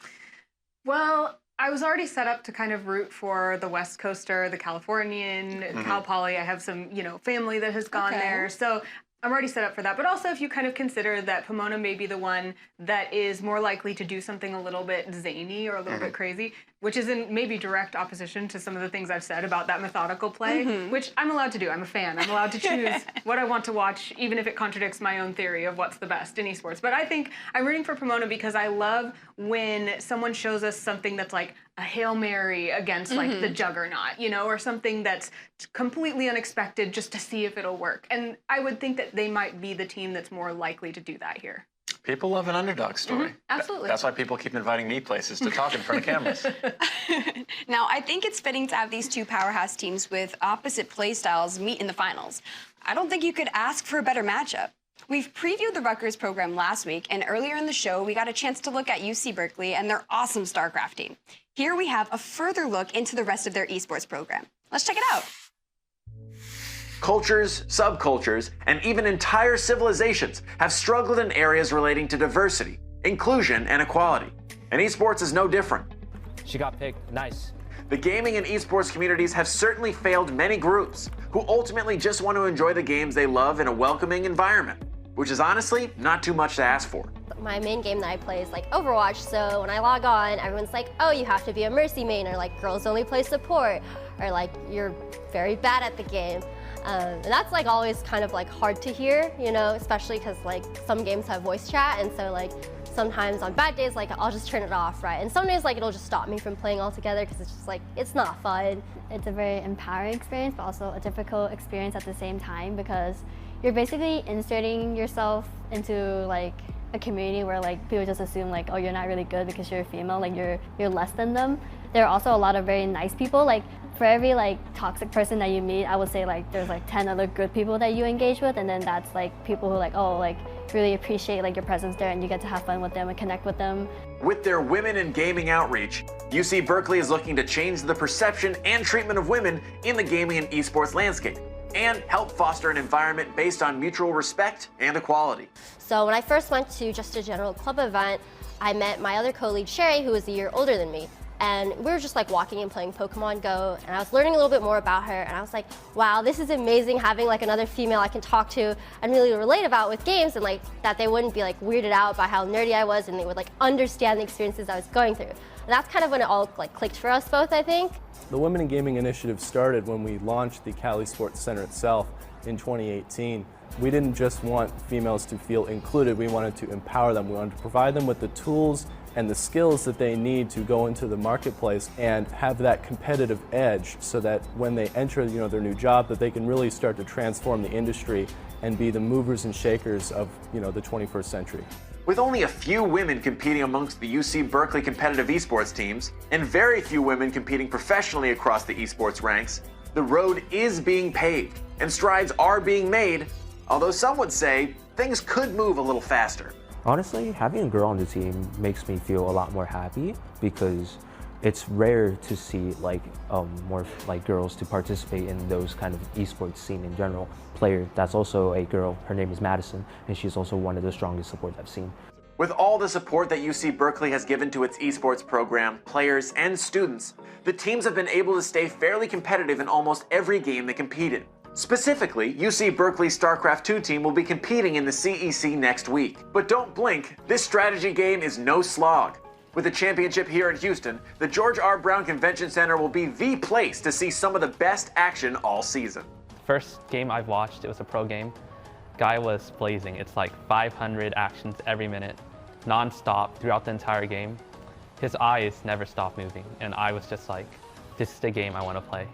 Well, I was already set up to kind of root for the West Coaster, the Californian, Cal Poly. I have some, family that has gone there. So I'm already set up for that. But also if you kind of consider that Pomona may be the one that is more likely to do something a little bit zany or a little bit crazy, which is in maybe direct opposition to some of the things I've said about that methodical play, which I'm allowed to do. I'm a fan. I'm allowed to choose what I want to watch, even if it contradicts my own theory of what's the best in esports. But I think I'm rooting for Pomona because I love when someone shows us something that's like a Hail Mary against like the juggernaut, or something that's completely unexpected just to see if it'll work. And I would think that they might be the team that's more likely to do that here. People love an underdog story. Absolutely. That's why people keep inviting me places to talk in front of cameras. Now, I think it's fitting to have these two powerhouse teams with opposite play styles meet in the finals. I don't think you could ask for a better matchup. We've previewed the Rutgers program last week, and earlier in the show, we got a chance to look at UC Berkeley and their awesome StarCraft team. Here we have a further look into the rest of their esports program. Let's check it out. Cultures, subcultures, and even entire civilizations have struggled in areas relating to diversity, inclusion, and equality. And esports is no different. She got picked. Nice. The gaming and esports communities have certainly failed many groups who ultimately just want to enjoy the games they love in a welcoming environment, which is honestly not too much to ask for. My main game that I play is like Overwatch, so when I log on, everyone's like, oh, you have to be a Mercy main, or like girls only play support, or like you're very bad at the game. And that's like always kind of like hard to hear, especially because like some games have voice chat, and so like sometimes on bad days, like I'll just turn it off, right? And some days like it'll just stop me from playing altogether because it's just like, it's not fun. It's a very empowering experience, but also a difficult experience at the same time because you're basically inserting yourself into like a community where like people just assume like, oh, you're not really good because you're a female, like you're less than them. There are also a lot of very nice people. Like for every like toxic person that you meet, I would say like there's like 10 other good people that you engage with, and then that's like people who like, oh, like really appreciate like your presence there, and you get to have fun with them and connect with them. With their women in gaming outreach, UC Berkeley is looking to change the perception and treatment of women in the gaming and esports landscape, and help foster an environment based on mutual respect and equality. So when I first went to just a general club event, I met my other co-lead Sherry, who was a year older than me. And we were just like walking and playing Pokemon Go, and I was learning a little bit more about her, and I was like, wow, this is amazing having like another female I can talk to and really relate about with games, and like that they wouldn't be like weirded out by how nerdy I was, and they would like understand the experiences I was going through. And that's kind of when it all like clicked for us both, I think. The Women in Gaming initiative started when we launched the Cali Sports Center itself in 2018. We didn't just want females to feel included, we wanted to empower them. We wanted to provide them with the tools and the skills that they need to go into the marketplace and have that competitive edge so that when they enter their new job, that they can really start to transform the industry and be the movers and shakers of the 21st century. With only a few women competing amongst the UC Berkeley competitive esports teams, and very few women competing professionally across the esports ranks, the road is being paved, and strides are being made, although some would say things could move a little faster. Honestly, having a girl on the team makes me feel a lot more happy because it's rare to see more girls to participate in those kind of esports scene in general. Player that's also a girl, her name is Madison, and she's also one of the strongest supports I've seen. With all the support that UC Berkeley has given to its esports program, players, and students, the teams have been able to stay fairly competitive in almost every game they competed. Specifically, UC Berkeley's StarCraft 2 team will be competing in the CEC next week. But don't blink, this strategy game is no slog. With the championship here in Houston, the George R. Brown Convention Center will be the place to see some of the best action all season. First game I've watched, it was a pro game. Guy was blazing. It's like 500 actions every minute, non-stop throughout the entire game. His eyes never stopped moving, and I was just like, this is the game I want to play.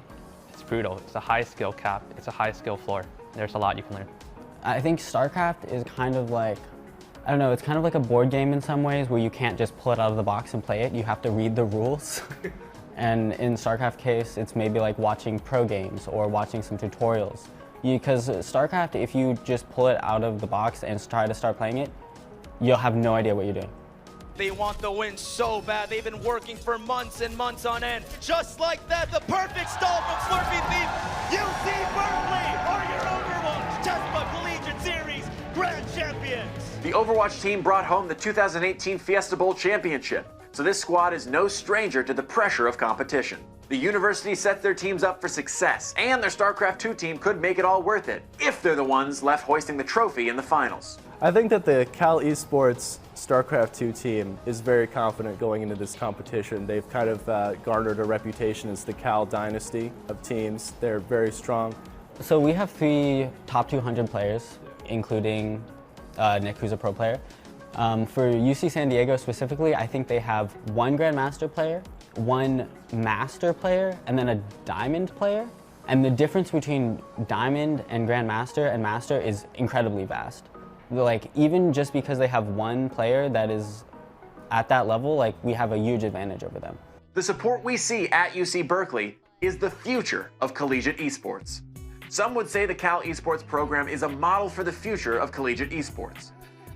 It's brutal. It's a high skill cap. It's a high skill floor. There's a lot you can learn. I think StarCraft is kind of like I don't know, it's kind of like a board game in some ways where you can't just pull it out of the box and play it. You have to read the rules. And in StarCraft case, it's maybe like watching pro games or watching some tutorials. Because StarCraft, if you just pull it out of the box and try to start playing it, you'll have no idea what you're doing. They want the win so bad. They've been working for months and months on end. Just like that, the perfect stall from Slurpee Thief. UC Berkeley are your Overwatch TESPA Collegiate Series Grand Champions. The Overwatch team brought home the 2018 Fiesta Bowl Championship, so this squad is no stranger to the pressure of competition. The university sets their teams up for success, and their StarCraft 2 team could make it all worth it, if they're the ones left hoisting the trophy in the finals. I think that the Cal Esports StarCraft 2 team is very confident going into this competition. They've kind of garnered a reputation as the Cal dynasty of teams. They're very strong. So we have 3 top 200 players, including Nick, who's a pro player. For UC San Diego specifically, I think they have 1 Grandmaster player, 1 Master player, and then a Diamond player. And the difference between Diamond and Grandmaster and Master is incredibly vast. Like, even just because they have 1 player that is at that level, like, we have a huge advantage over them. The support we see at UC Berkeley is the future of collegiate esports. Some would say the Cal Esports program is a model for the future of collegiate esports.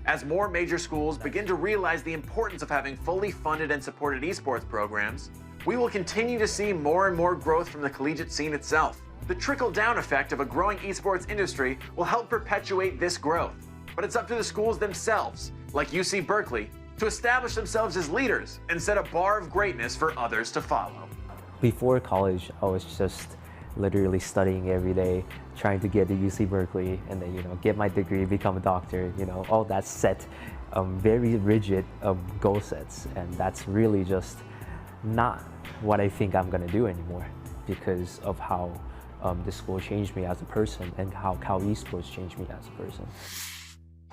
As more major schools begin to realize the importance of having fully funded and supported esports programs, we will continue to see more and more growth from the collegiate scene itself. The trickle-down effect of a growing esports industry will help perpetuate this growth. But it's up to the schools themselves, like UC Berkeley, to establish themselves as leaders and set a bar of greatness for others to follow. Before college, I was just literally studying every day, trying to get to UC Berkeley and then, get my degree, become a doctor, all that set, very rigid goal sets. And that's really just not what I think I'm gonna do anymore because of how the school changed me as a person and how Cal Esports changed me as a person.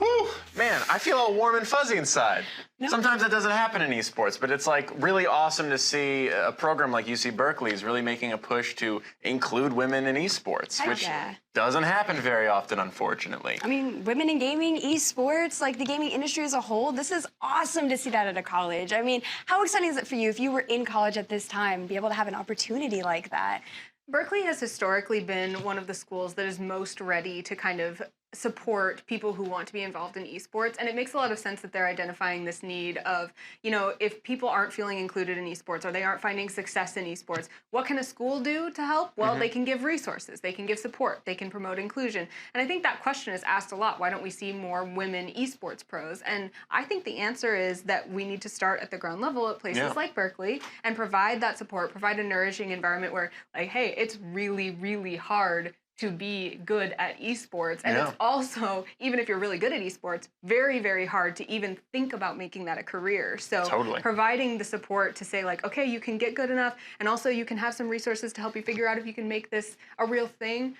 Whew, man, I feel all warm and fuzzy inside. No. Sometimes that doesn't happen in esports, but it's like really awesome to see a program like UC Berkeley is really making a push to include women in esports, which doesn't happen very often, unfortunately. I mean, women in gaming, esports, like the gaming industry as a whole, this is awesome to see that at a college. I mean, how exciting is it for you if you were in college at this time, be able to have an opportunity like that? Berkeley has historically been one of the schools that is most ready to kind of support people who want to be involved in esports, and it makes a lot of sense that they're identifying this need of, if people aren't feeling included in esports or they aren't finding success in esports, what can a school do to help? Well, they can give resources, they can give support, they can promote inclusion. And I think that question is asked a lot, why don't we see more women esports pros? And I think the answer is that we need to start at the ground level at places like Berkeley and provide that support, provide a nourishing environment where, like, hey, it's really, really hard to be good at esports. And it's also, even if you're really good at esports, very, very hard to even think about making that a career. So providing the support to say like, okay, you can get good enough, and also you can have some resources to help you figure out if you can make this a real thing.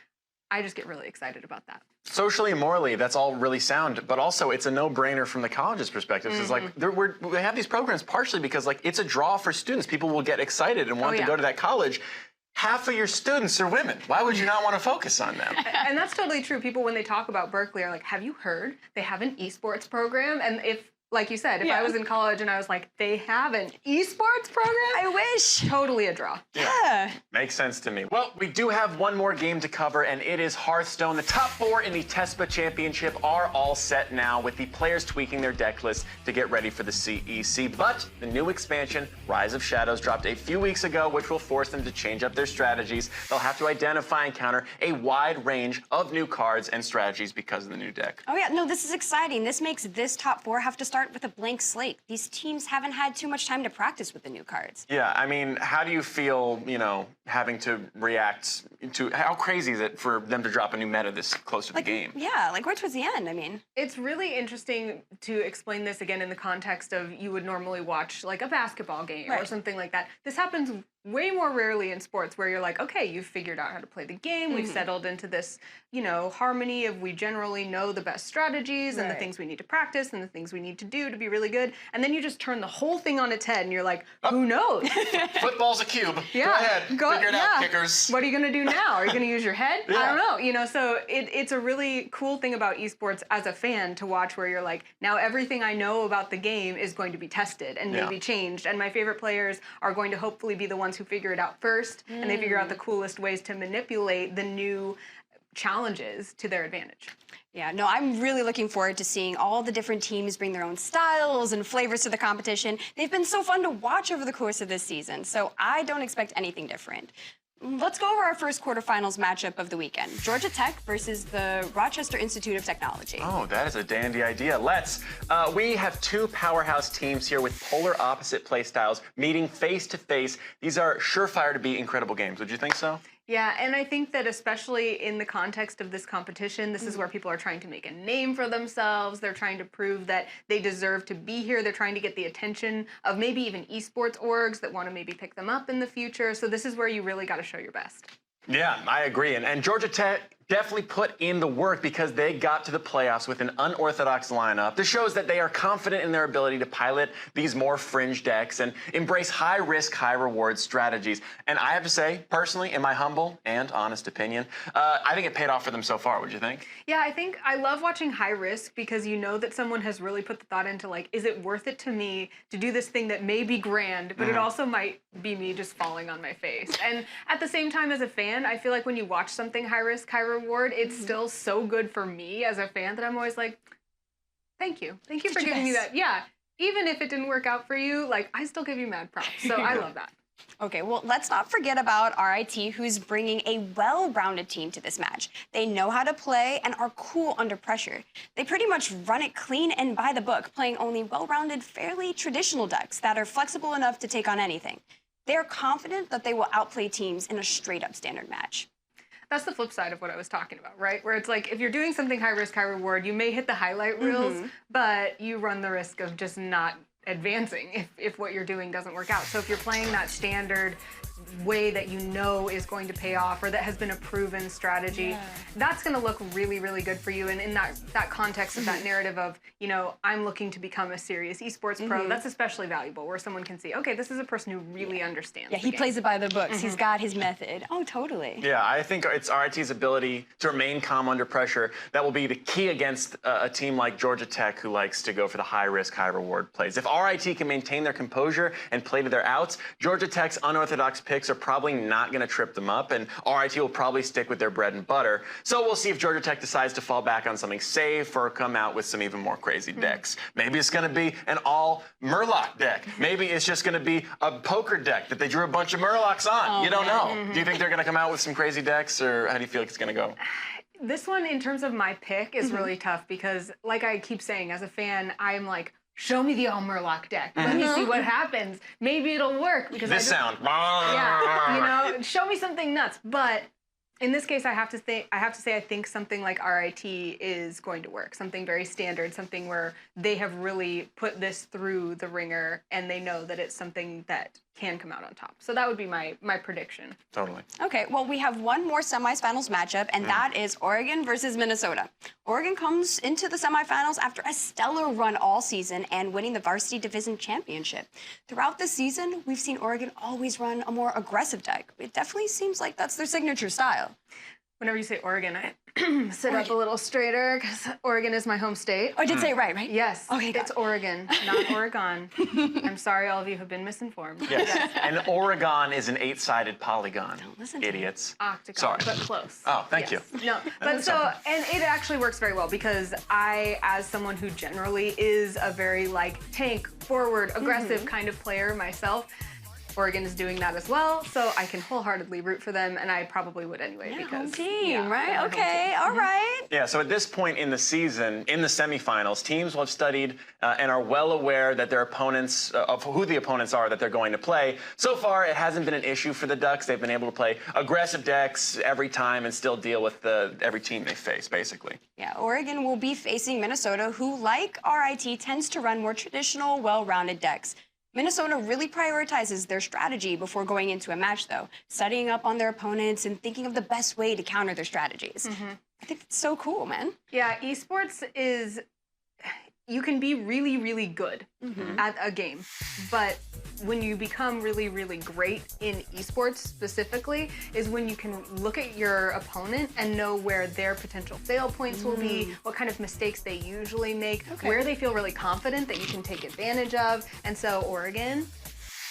I just get really excited about that. Socially and morally, that's all really sound, but also it's a no-brainer from the college's perspective. It's like we have these programs partially because like it's a draw for students. People will get excited and want to go to that college. Half of your students are women. Why would you not want to focus on them? And that's totally true. People, when they talk about Berkeley, are like, have you heard they have an esports program? And if, like you said, if I was in college and I was like, they have an esports program? I wish. Totally a draw. Yeah. Makes sense to me. Well, we do have one more game to cover, and it is Hearthstone. The top 4 in the TESPA Championship are all set now, with the players tweaking their deck list to get ready for the CEC. But the new expansion, Rise of Shadows, dropped a few weeks ago, which will force them to change up their strategies. They'll have to identify and counter a wide range of new cards and strategies because of the new deck. Oh yeah, no, this is exciting. This makes this top 4 have to start with a blank slate. These teams haven't had too much time to practice with the new cards. Yeah, I mean, how do you feel, having to react to, how crazy is it for them to drop a new meta this close to the game? Yeah, like right towards the end, I mean. It's really interesting to explain this again in the context of you would normally watch like a basketball game or something like that. This happens way more rarely in sports where you're like, okay, you've figured out how to play the game. We've settled into this, you know, harmony of we generally know the best strategies and the things we need to practice and the things we need to do to be really good. And then you just turn the whole thing on its head and you're like, who knows? Football's a cube. Yeah. Go ahead. Figure it out, kickers. What are you going to do now? Are you going to use your head? I don't know. You know, so it's a really cool thing about esports as a fan to watch where you're like, now everything I know about the game is going to be tested and maybe changed. And my favorite players are going to hopefully be the ones who figure it out first and they figure out the coolest ways to manipulate the new challenges to their advantage. Yeah, no, I'm really looking forward to seeing all the different teams bring their own styles and flavors to the competition. They've been so fun to watch over the course of this season, so I don't expect anything different. Let's go over our first quarterfinals matchup of the weekend. Georgia Tech versus the Rochester Institute of Technology. Oh, that is a dandy idea. Let's. We have two powerhouse teams here with polar opposite play styles meeting face to face. These are surefire to be incredible games. Would you think so? Yeah, and I think that especially in the context of this competition, this is where people are trying to make a name for themselves. They're trying to prove that they deserve to be here. They're trying to get the attention of maybe even esports orgs that want to maybe pick them up in the future. So this is where you really got to show your best. Yeah, I agree. And Georgia Tech definitely put in the work because they got to the playoffs with an unorthodox lineup. This shows that they are confident in their ability to pilot these more fringe decks and embrace high-risk, high-reward strategies. And I have to say, personally, in my humble and honest opinion, I think it paid off for them so far. Would you think? Yeah, I think I love watching high risk because you know that someone has really put the thought into like, is it worth it to me to do this thing that may be grand, but it also might be me just falling on my face. And at the same time, as a fan, I feel like when you watch something high risk, high reward, it's still so good for me as a fan that I'm always like, thank you. Thank you for giving me that. Yeah, even if it didn't work out for you, like I still give you mad props. So I love that. Okay, well, let's not forget about RIT, who's bringing a well-rounded team to this match. They know how to play and are cool under pressure. They pretty much run it clean and by the book, playing only well-rounded, fairly traditional decks that are flexible enough to take on anything. They are confident that they will outplay teams in a straight-up standard match. That's the flip side of what I was talking about, right? Where it's like, if you're doing something high risk, high reward, you may hit the highlight reels, but you run the risk of just not advancing if what you're doing doesn't work out. So if you're playing that standard way that you know is going to pay off or that has been a proven strategy, that's going to look really, really good for you. And in that context of that narrative of, you know, I'm looking to become a serious esports pro, that's especially valuable where someone can see, okay, this is a person who really understands Yeah, he plays it by the books. He's got his method. Oh, totally. Yeah, I think it's RIT's ability to remain calm under pressure that will be the key against a team like Georgia Tech who likes to go for the high-risk, high-reward plays. If RIT can maintain their composure and play to their outs, Georgia Tech's unorthodox picks are probably not going to trip them up, and RIT will probably stick with their bread and butter. So we'll see if Georgia Tech decides to fall back on something safe or come out with some even more crazy decks. Maybe it's going to be an all Murloc deck. Maybe it's just going to be a poker deck that they drew a bunch of Murlocs on. You don't know. Do you think they're going to come out with some crazy decks, or how do you feel like it's going to go? This one, in terms of my pick, is really tough because, like I keep saying, as a fan, I'm like, show me the all Murloc deck. Let me see what happens. Maybe it'll work because this sound. Yeah, you know, show me something nuts. But in this case, I have to say I think something like RIT is going to work. Something very standard, something where they have really put this through the ringer and they know that it's something that can come out on top. So that would be my prediction. Totally. Okay, well, we have one more semifinals matchup, and that is Oregon versus Minnesota. Oregon comes into the semifinals after a stellar run all season and winning the Varsity Division Championship. Throughout the season, we've seen Oregon always run a more aggressive deck. It definitely seems like that's their signature style. Whenever you say Oregon, I sit up a little straighter because Oregon is my home state. Oh, I did say it right? Yes. Okay, it's Oregon, not Oregon. I'm sorry, all of you have been misinformed. Yes. And Oregon is an 8-sided polygon. Don't listen to idiots. Octagon, but close. Oh, thank you. No, but so, and it actually works very well because I, as someone who generally is a very like tank, forward, aggressive kind of player myself, Oregon is doing that as well, so I can wholeheartedly root for them, and I probably would anyway because home team, right? Okay, all right. Yeah, so at this point in the season, in the semifinals, teams will have studied and are well aware that their opponents, of who the opponents are that they're going to play. So far, it hasn't been an issue for the Ducks. They've been able to play aggressive decks every time and still deal with every team they face, basically. Yeah, Oregon will be facing Minnesota, who, like RIT, tends to run more traditional, well-rounded decks. Minnesota really prioritizes their strategy before going into a match, though, studying up on their opponents and thinking of the best way to counter their strategies. I think it's so cool, man. Yeah, esports is, you can be really, really good at a game, but when you become really, really great in esports specifically is when you can look at your opponent and know where their potential fail points will be, what kind of mistakes they usually make, where they feel really confident that you can take advantage of. And so, Oregon,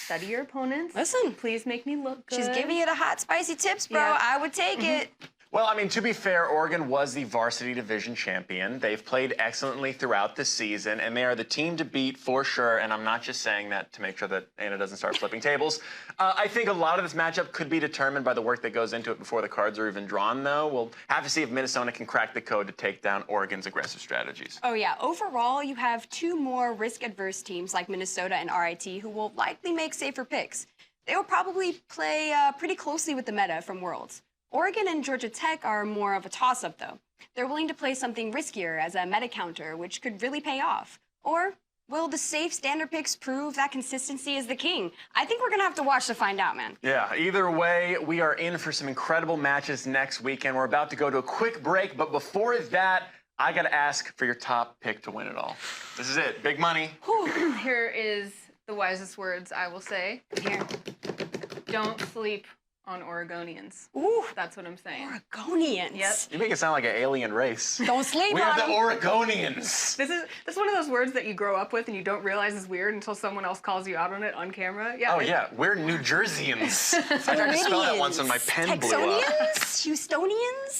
study your opponents. Listen. Please make me look good. She's giving you the hot, spicy tips, bro. Yeah. I would take it. Well, I mean, to be fair, Oregon was the varsity division champion. They've played excellently throughout the season, and they are the team to beat for sure. And I'm not just saying that to make sure that Anna doesn't start flipping tables. I think a lot of this matchup could be determined by the work that goes into it before the cards are even drawn, though. We'll have to see if Minnesota can crack the code to take down Oregon's aggressive strategies. Oh, yeah. Overall, you have two more risk-adverse teams like Minnesota and RIT who will likely make safer picks. They will probably play pretty closely with the meta from Worlds. Oregon and Georgia Tech are more of a toss-up, though. They're willing to play something riskier as a meta counter, which could really pay off. Or will the safe standard picks prove that consistency is the king? I think we're going to have to watch to find out, man. Yeah, either way, we are in for some incredible matches next weekend. We're about to go to a quick break, but before that, I got to ask for your top pick to win it all. This is it. Big money. Here is the wisest words I will say. Here. Don't sleep on Oregonians. Ooh. That's what I'm saying. Oregonians. Yep. You make it sound like an alien race. Don't sleep We on are the them. Oregonians. This is one of those words that you grow up with and you don't realize is weird until someone else calls you out on it on camera. Yeah. Oh, yeah. We're New Jerseyans. I tried to spell that once and my pen blew up. Texonians?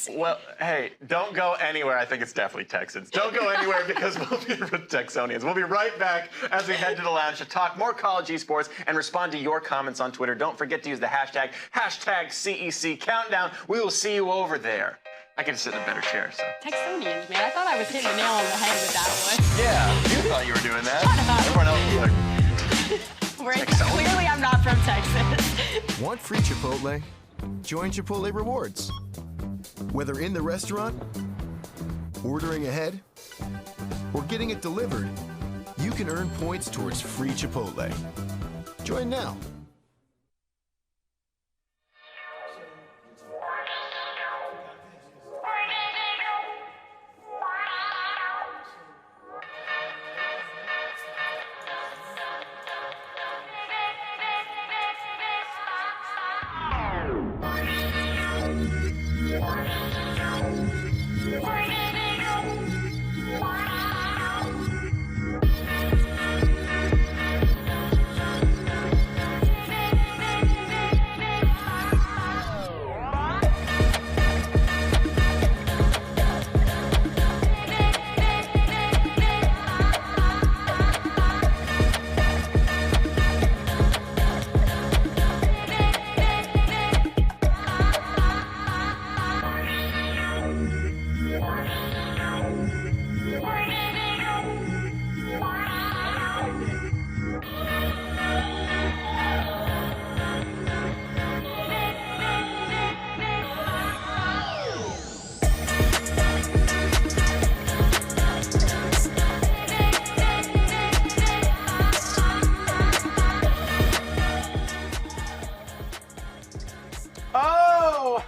Houstonians? Well, hey, don't go anywhere. I think it's definitely Texans. Don't go anywhere because we'll be with Texonians. We'll be right back as we head to the lounge to talk more college esports and respond to your comments on Twitter. Don't forget to use the hashtag CEC Countdown. We will see you over there. I get to sit in a better chair, so. Texonians, man. I thought I was hitting the nail on the head with that one. Yeah, you thought you were doing that. Everyone else was like, Clearly, I'm not from Texas. Want free Chipotle? Join Chipotle Rewards. Whether in the restaurant, ordering ahead, or getting it delivered, you can earn points towards free Chipotle. Join now.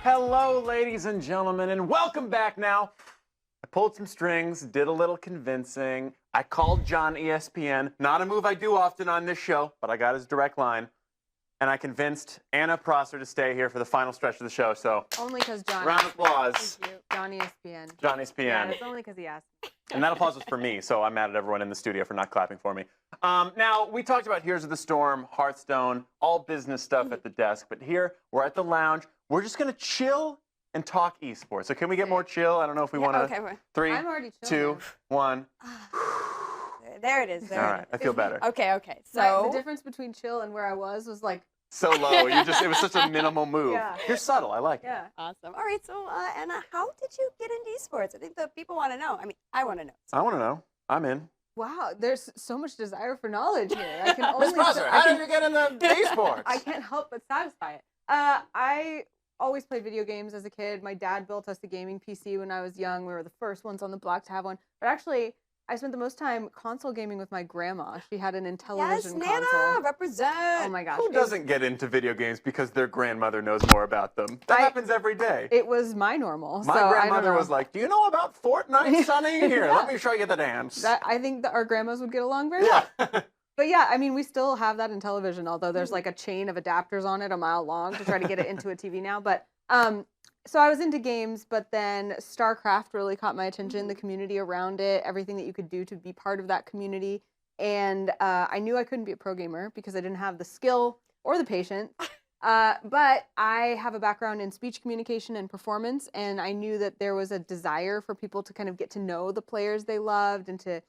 Hello, ladies and gentlemen, and welcome back now. I pulled some strings, did a little convincing. I called John ESPN, not a move I do often on this show, but I got his direct line. And I convinced Anna Prosser to stay here for the final stretch of the show, so Only because John. round of applause. Thank you. John ESPN. John ESPN. Yeah, it's only because he asked me. And that applause was for me, so I'm mad at everyone in the studio for not clapping for me. Now, we talked about Heroes of the Storm, Hearthstone, all business stuff at the desk, but here, we're at the lounge. We're just going to chill and talk esports. So can we get more chill? I don't know if we want to. Okay, 3, I'm already 2, 1. There it is. There All right, I feel better. Okay. Right, So the difference between chill and where I was like. So low. It was such a minimal move. Yeah. You're subtle. I like it. Yeah. awesome. All right. So Anna, how did you get into esports? I think the people want to know. I mean, I want to know. I want to know. I'm in. Wow, there's so much desire for knowledge here. I can Miss only. Prosser, how did you get into esports? I can't help but satisfy it. I always played video games as a kid. My dad built us a gaming PC when I was young. We were the first ones on the block to have one. But actually, I spent the most time console gaming with my grandma. She had an Intellivision Yes, console. Nana, represent. Oh my gosh. Who doesn't get into video games because their grandmother knows more about them? That happens every day. It was my normal. My so I don't grandmother know. was like, "Do you know about Fortnite, Sonny? Here, Yeah. let me show you the dance." I think that our grandmas would get along very well. But yeah, I mean, we still have that in television, although there's like a chain of adapters on it a mile long to try to get it into a TV now. But so I was into games, but then StarCraft really caught my attention, the community around it, everything that you could do to be part of that community. And I knew I couldn't be a pro gamer because I didn't have the skill or the patience. But I have a background in speech communication and performance, and I knew that there was a desire for people to kind of get to know the players they loved and to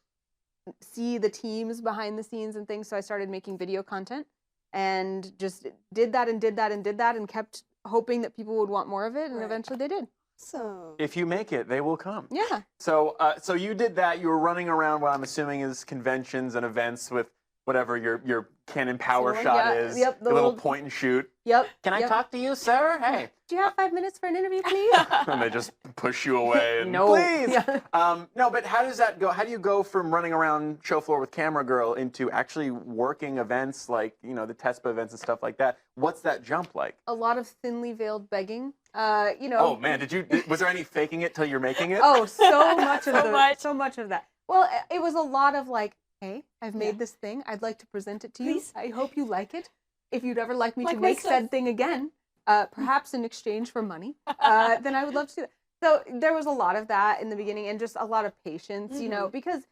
see the teams behind the scenes and things. So I started making video content and just did that and kept hoping that people would want more of it, and eventually they did. So If you make it, they will come. Yeah. So, so you did that. You were running around what I'm assuming is conventions and events with whatever your Canon Power So, Shot yeah, is, yep, the the little little- point and shoot. Yep. Can I yep. talk to you, sir? Hey. Do you have 5 minutes for an interview, please? And they just push you away. And, No. Please. Yeah. No, but how does that go? How do you go from running around show floor with Camera Girl into actually working events like, you know, the TESPA events and stuff like that? What's that jump like? A lot of thinly veiled begging. You know. Oh man, was there any faking it till you're making it? Oh, so much of So much. of that. Well, it was a lot of like, hey, I've made this thing. I'd like to present it to you. Please. I hope you like it. If you'd ever like me Like to my make stuff. said thing again, perhaps in exchange for money, then I would love to do that. So there was a lot of that in the beginning, and just a lot of patience, you know, because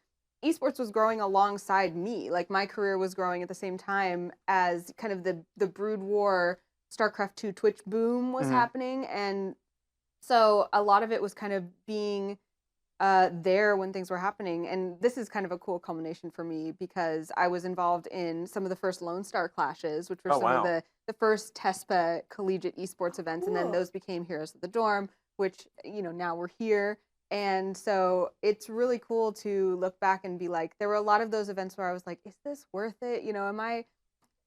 esports was growing alongside me. Like my career was growing at the same time as kind of the Brood War, StarCraft 2 Twitch boom was happening, and so a lot of it was kind of being there when things were happening. And this is kind of a cool culmination for me because I was involved in some of the first Lone Star clashes, which were some of the first TESPA Collegiate Esports events. And then those became Heroes of the Dorm, which, you know, now we're here. And so it's really cool to look back and be like, there were a lot of those events where I was like, is this worth it? You know, am I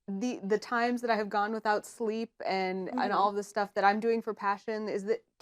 the times that I have gone without sleep and all of the stuff that I'm doing for passion,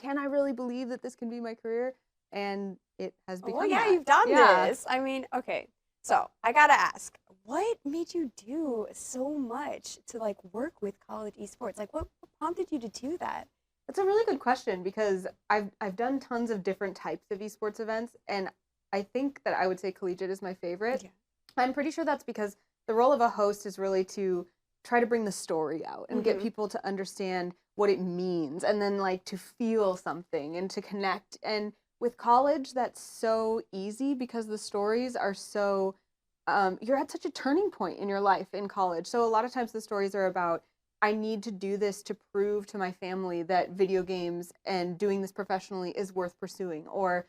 can I really believe that this can be my career? And it has become Well, yeah, that. you've done Yeah. this. I mean, okay. So I gotta ask, what made you do so much to like work with college esports? Like, what prompted you to do that? That's a really good question because I've done tons of different types of esports events, and I think that I would say collegiate is my favorite. Yeah. I'm pretty sure that's because the role of a host is really to try to bring the story out and get people to understand what it means, and then like to feel something and to connect. And with college, that's so easy because the stories are so, you're at such a turning point in your life in college. So a lot of times the stories are about, I need to do this to prove to my family that video games and doing this professionally is worth pursuing. Or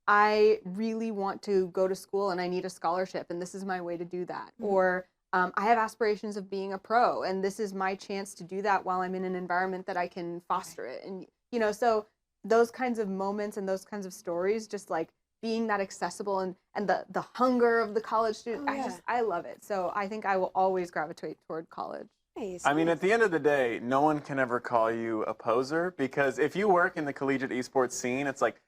I really want to go to school and I need a scholarship and this is my way to do that. Or I have aspirations of being a pro and this is my chance to do that while I'm in an environment that I can foster it. And, you know, so those kinds of moments and those kinds of stories, just like being that accessible and the hunger of the college student, I love it. So I think I will always gravitate toward college. Nice. I mean, at the end of the day, no one can ever call you a poser because if you work in the collegiate esports scene, it's like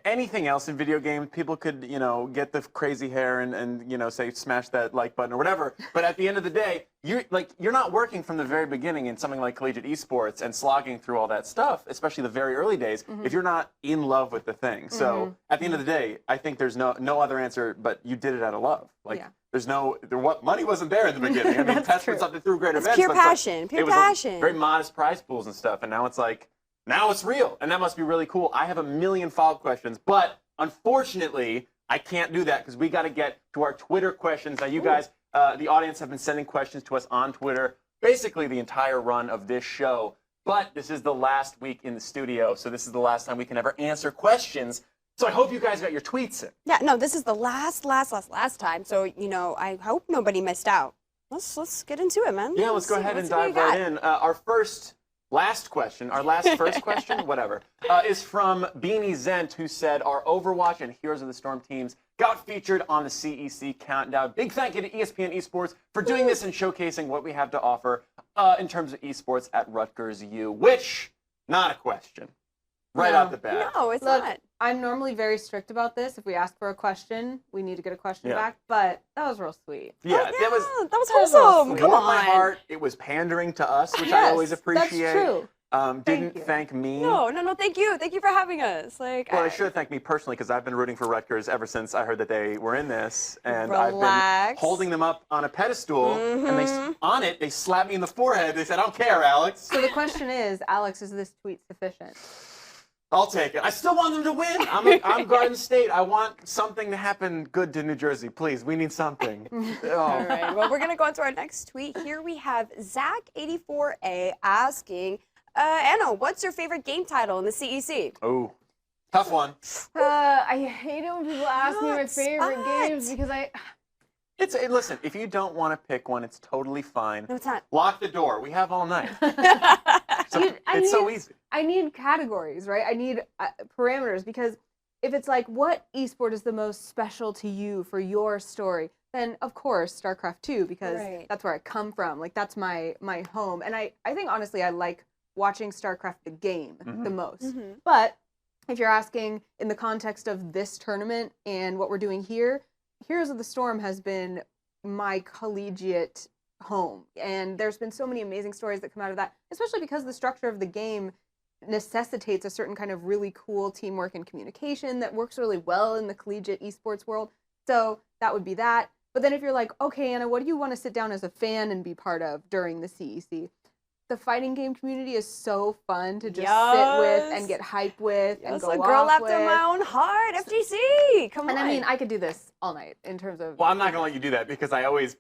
anything else in video games, people could, you know, get the crazy hair and you know, say smash that like button or whatever. But at the end of the day, you're not working from the very beginning in something like collegiate esports and slogging through all that stuff, especially the very early days, if you're not in love with the thing. So at the end of the day, I think there's no other answer, but you did it out of love. Like there's money wasn't there in the beginning. I mean, TESPA something through great events. Pure but it's passion, like, pure it was passion. very modest prize pools and stuff, and now it's like, now it's real, and that must be really cool. I have a million follow-up questions, but unfortunately, I can't do that because we got to get to our Twitter questions. Now, you guys, the audience have been sending questions to us on Twitter, basically the entire run of this show, but this is the last week in the studio, so this is the last time we can ever answer questions. So I hope you guys got your tweets in. Yeah, no, this is the last time. So, you know, I hope nobody missed out. Let's get into it, man. Yeah, let's go ahead and dive right in. Our first first question, whatever, is from Beanie Zent, who said, our Overwatch and Heroes of the Storm teams got featured on the CEC Countdown. Big thank you to ESPN Esports for doing this and showcasing what we have to offer in terms of esports at Rutgers U, which, not a question. Right out the bat. No, it's Look, not. I'm normally very strict about this. If we ask for a question, we need to get a question Yeah. back. But that was real sweet. Yeah, that was was wholesome. awesome. Come warmed my on. heart. It was pandering to us, which I Yes, always that's appreciate. true. Didn't thank me. No, thank you. Thank you for having us. Like, Well, I should thank me personally because I've been rooting for Rutgers ever since I heard that they were in this, and I've been Relax. holding them up on a pedestal, and they slapped me in the forehead. They said, "I don't care, Alex." So the question is, Alex, is this tweet sufficient? I'll take it. I still want them to win. I'm Garden State. I want something to happen good to New Jersey. Please, we need something. All right. Well, we're going to go on to our next tweet. Here we have Zach84A asking, Anna, what's your favorite game title in the CEC? Oh, tough one. I hate it when people ask me my favorite games because Listen, if you don't want to pick one, it's totally fine. No, it's not. Lock the door. We have all night. It's so easy. I need categories, right? I need parameters because if it's like, what esport is the most special to you for your story? Then, of course, StarCraft 2, because that's where I come from. Like, that's my home. And I think, honestly, I like watching StarCraft the game the most. But if you're asking in the context of this tournament and what we're doing here, Heroes of the Storm has been my collegiate home. And there's been so many amazing stories that come out of that, especially because the structure of the game necessitates a certain kind of really cool teamwork and communication that works really well in the collegiate esports world. So that would be that. But then if you're like, okay, Anna, what do you want to sit down as a fan and be part of during the CEC? The fighting game community is so fun to just sit with and get hype with and go a girl off after with. my own heart, FGC. Come on. And I mean, I could do this all night in terms of. Well, I'm not gonna let you do that because I always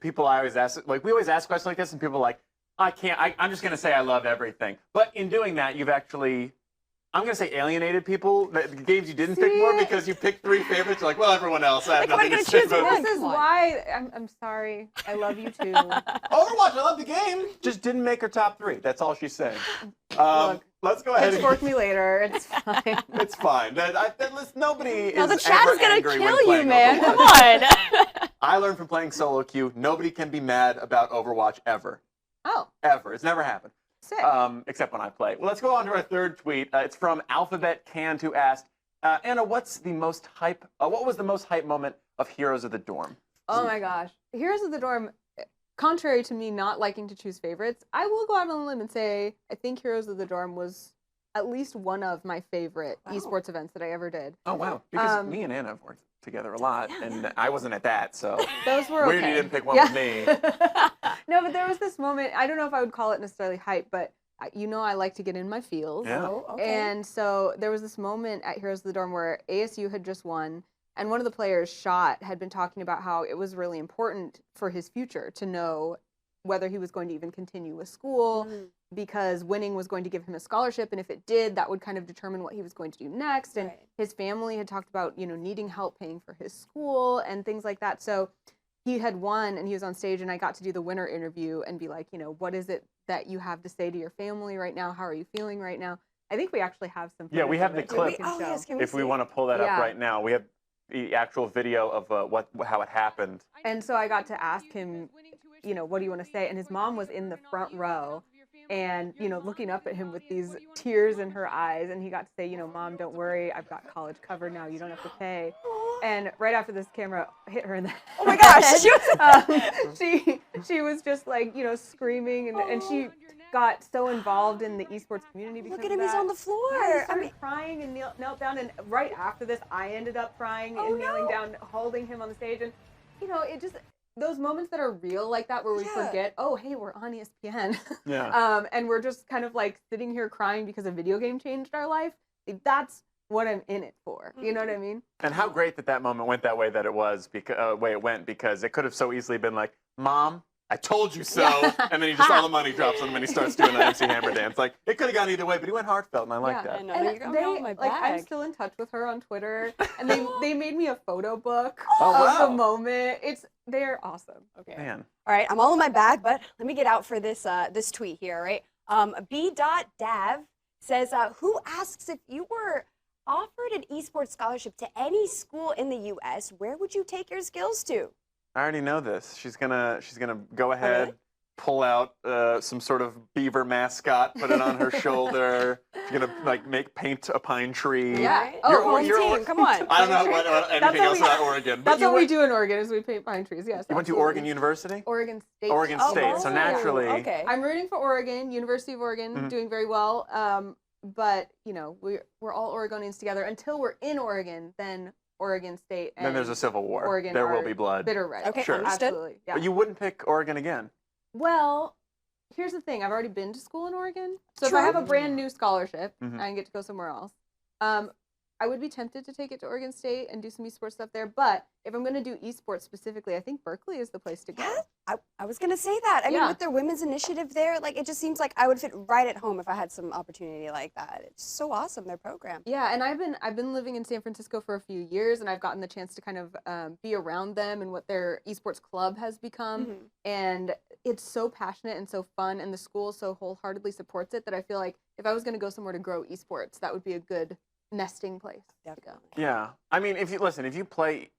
ask, like, we always ask questions like this, and people are like, I can't. I'm just gonna say I love everything. But in doing that, you've actually, I'm gonna say, alienated people. The games you didn't pick more because you picked 3 favorites. You're like, well, everyone else. I have nothing to say about it. This is why I'm sorry. I love you too. Overwatch, I love the game. Just didn't make her top 3. That's all she's saying. Let's go ahead. Pitchfork me later. It's fine. It's fine. Nobody No, is the chat ever is gonna angry when kill you, playing man. Overwatch. Come on. I learned from playing solo queue. Nobody can be mad about Overwatch ever. Oh. Ever. It's never happened. Sick. Except when I play. Well, let's go on to our third tweet. It's from Alphabet Can, who asked, Anna, what was the most hype moment of Heroes of the Dorm? Oh my gosh. Heroes of the Dorm, contrary to me not liking to choose favorites, I will go out on a limb and say I think Heroes of the Dorm was at least one of my favorite esports events that I ever did. Oh, wow. Because me and Anna have worked together a lot, and I wasn't at that, so those were weird okay. you didn't pick one with me. No, but there was this moment, I don't know if I would call it necessarily hype, but I like to get in my feels. Yeah. Oh, okay. And so there was this moment at Heroes of the Dorm where ASU had just won, and one of the players, Shot, had been talking about how it was really important for his future to know whether he was going to even continue with school, because winning was going to give him a scholarship, and if it did, that would kind of determine what he was going to do next. And his family had talked about, needing help paying for his school and things like that. So he had won, and he was on stage, and I got to do the winner interview and be like, what is it that you have to say to your family right now? How are you feeling right now? I think we actually have some. Yeah, we have the clip. If we want to pull that up right now, we have the actual video of how it happened. And so I got to ask him, what do you want to say? And his mom was in the front row and, looking up at him with these tears in her eyes. And he got to say, Mom, don't worry. I've got college covered now. You don't have to pay. And right after this camera hit her in the oh my gosh, she was just like, screaming. And she got so involved in the esports community because look at him, he's on the floor. Yeah, he started crying and knelt down. And right after this, I ended up crying and kneeling down, holding him on the stage. And, it just... those moments that are real like that where we forget, oh, hey, we're on ESPN. Yeah. And we're just kind of like sitting here crying because a video game changed our life. That's what I'm in it for. You know what I mean? And how great that moment went that way that it was, way it went, because it could have so easily been like, Mom, I told you so. And then all the money drops on him and he starts doing the MC Hammer dance. Like, it could have gone either way, but he went heartfelt, and I like that. I know. And I'm still in touch with her on Twitter, and they made me a photo book Oh, of wow. the moment. They're awesome. Okay. Man. All right, I'm all in my bag, but let me get out for this this tweet here, right? B.Dav says, who asks if you were offered an esports scholarship to any school in the U.S., where would you take your skills to? I already know this. She's gonna go ahead, pull out some sort of beaver mascot, put it on her shoulder. She's gonna like paint a pine tree. Yeah. Home team. Come on. I don't know what anything else about Oregon. But That's what we do in Oregon is we paint pine trees. Yes. You went to Oregon University? Oregon State. Oregon State. So naturally. Okay. I'm rooting for Oregon, University of Oregon, doing very well. But you know, we're all Oregonians together until we're in Oregon. Then Oregon State. And then there's a civil war. Oregon there will be blood. Bitter red. Okay, sure. understood. Absolutely. Yeah. But you wouldn't pick Oregon again. Well, here's the thing. I've already been to school in Oregon. So True. if I have a brand new scholarship Mhm. and I get to go somewhere else, I would be tempted to take it to Oregon State and do some esports stuff there. But if I'm going to do esports specifically, I think Berkeley is the place to go. Yeah, I was gonna say that. I mean, with their women's initiative there, like it just seems like I would fit right at home if I had some opportunity like that. It's so awesome, their program. Yeah, and I've been living in San Francisco for a few years, and I've gotten the chance to kind of be around them and what their esports club has become. And it's so passionate and so fun, and the school so wholeheartedly supports it that I feel like if I was going to go somewhere to grow esports, that would be a good nesting place to go. Yeah. I mean, if you play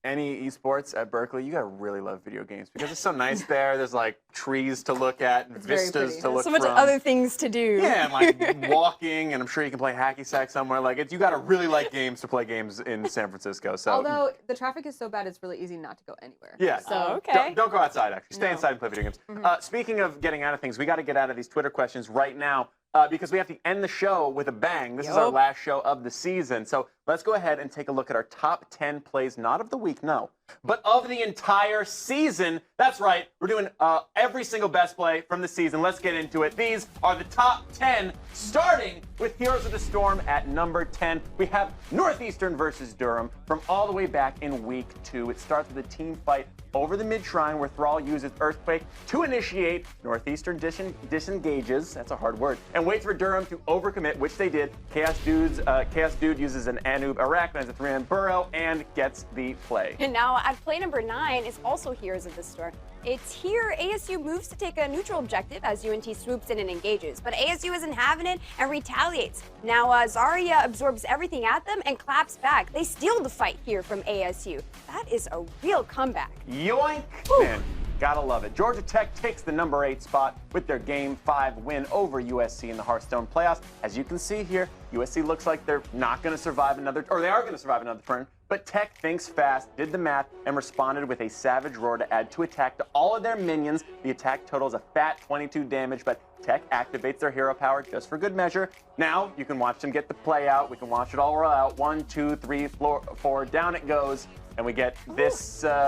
any esports at Berkeley, you gotta really love video games because it's so nice there. There's like trees to look at and vistas to look so much from. other things to do. Yeah, and like walking, and I'm sure you can play hacky sack somewhere. Like you gotta really like games to play games in San Francisco. So Although the traffic is so bad, it's really easy not to go anywhere. yeah, So don't go outside. Actually, stay inside and play video games. Speaking of getting out of things, we got to get out of these Twitter questions right now. Because we have to end the show with a bang. This is our last show of the season. So let's go ahead and take a look at our top 10 plays, not of the week, no, but of the entire season. That's right. We're doing every single best play from the season. Let's get into it. These are the top 10, starting with Heroes of the Storm at number 10. We have Northeastern versus Durham from all the way back in week 2. It starts with a team fight over the mid-shrine where Thrall uses Earthquake to initiate. Northeastern disengages, that's a hard word, and waits for Durham to overcommit, which they did. Chaos Dude uses an Anub Arachne as a 3-man burrow and gets the play. And now at play number 9 is also Heroes of the Storm. It's here ASU moves to take a neutral objective as UNT swoops in and engages, but ASU isn't having it and retaliates. Now Zarya absorbs everything at them and claps back. They steal the fight here from ASU. That is a real comeback. Yoink! Man, gotta love it. Georgia Tech takes the number 8 spot with their Game 5 win over USC in the Hearthstone playoffs. As you can see here, USC looks like they're not going to survive another, or they are going to survive another turn, but Tech thinks fast, did the math, and responded with a savage roar to add 2 attack to all of their minions. The attack totals a fat 22 damage, but Tech activates their hero power just for good measure. Now, you can watch them get the play out. We can watch it all roll out. 1, 2, 3, 4, down it goes, and we get this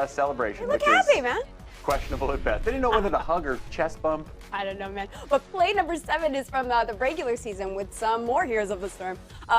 celebration, Look which happy, is man. questionable at best. They didn't know whether to hug or chest bump. I don't know, man. But play number 7 is from the regular season with some more Heroes of the Storm.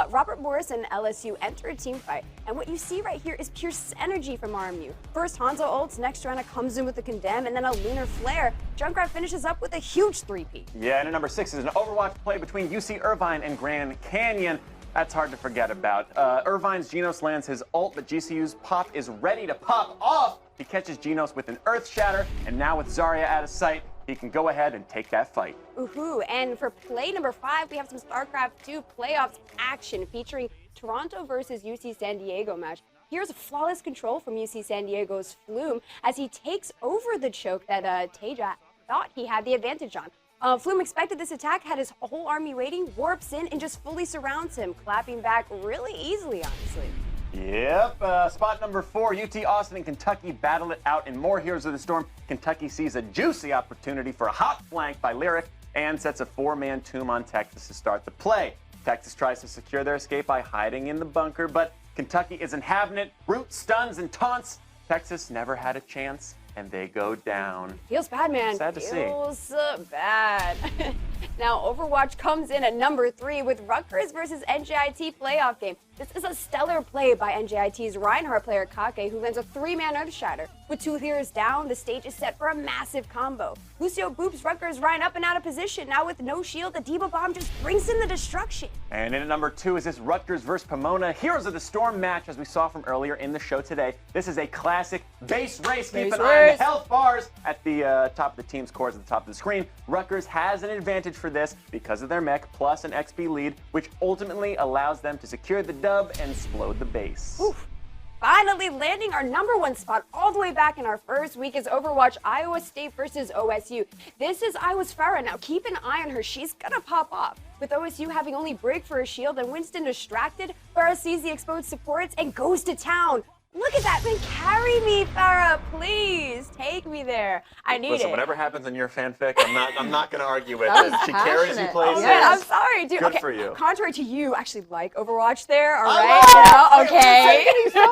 Robert Morris and LSU enter a team fight. And what you see right here is pure energy from RMU. First, Hanzo ults, next Joanna comes in with the Condemn, and then a Lunar Flare. Junkrat finishes up with a huge 3-peat. Yeah, and at number 6 is an Overwatch play between UC Irvine and Grand Canyon. That's hard to forget about. Irvine's Genos lands his ult, but GCU's Pop is ready to pop off. He catches Genos with an Earth Shatter, and now with Zarya out of sight, he can go ahead and take that fight. Ooh, and for play number 5, we have some StarCraft 2 playoffs action featuring Toronto versus UC San Diego match. Here's a flawless control from UC San Diego's Flume as he takes over the choke that Teja thought he had the advantage on. Flume expected this attack, had his whole army waiting, warps in, and just fully surrounds him, clapping back really easily, honestly. Yep, spot number 4, UT Austin and Kentucky battle it out in more Heroes of the Storm. Kentucky sees a juicy opportunity for a hot flank by Lyric and sets a 4-man tomb on Texas to start the play. Texas tries to secure their escape by hiding in the bunker, but Kentucky isn't having it. Root stuns and taunts. Texas never had a chance, and they go down. Feels bad, man. Sad to see. Feels bad. Now, Overwatch comes in at number 3 with Rutgers versus NJIT playoff game. This is a stellar play by NJIT's Reinhardt player Kake, who lands a 3-man Earthshatter. With 2 healers down, the stage is set for a massive combo. Lucio boops Rutgers Ryan up and out of position. Now with no shield, the Diva Bomb just brings in the destruction. And in at number 2 is this Rutgers versus Pomona Heroes of the Storm match, as we saw from earlier in the show today. This is a classic base race. Keep an eye on the health bars at the top of the team's cores at the top of the screen. Rutgers has an advantage for this because of their mech plus an XP lead, which ultimately allows them to secure the dub and explode the base. Oof. finally landing our #1 spot all the way back in our first week as Overwatch Iowa State versus OSU. This is Iowa's Farah. Now keep an eye on her. She's gonna pop off. With OSU having only Brig for a shield and Winston distracted, Farah sees the exposed supports and goes to town. Look at that, man. Carry me, Farah, please. Take me there. I need Listen, it. whatever happens in your fanfic, I'm not going to argue with That it. was She carries you passionate. places. Oh, man, I'm sorry, dude. Good okay, for you. Contrary to you, actually like Overwatch there, all I right? love- Okay.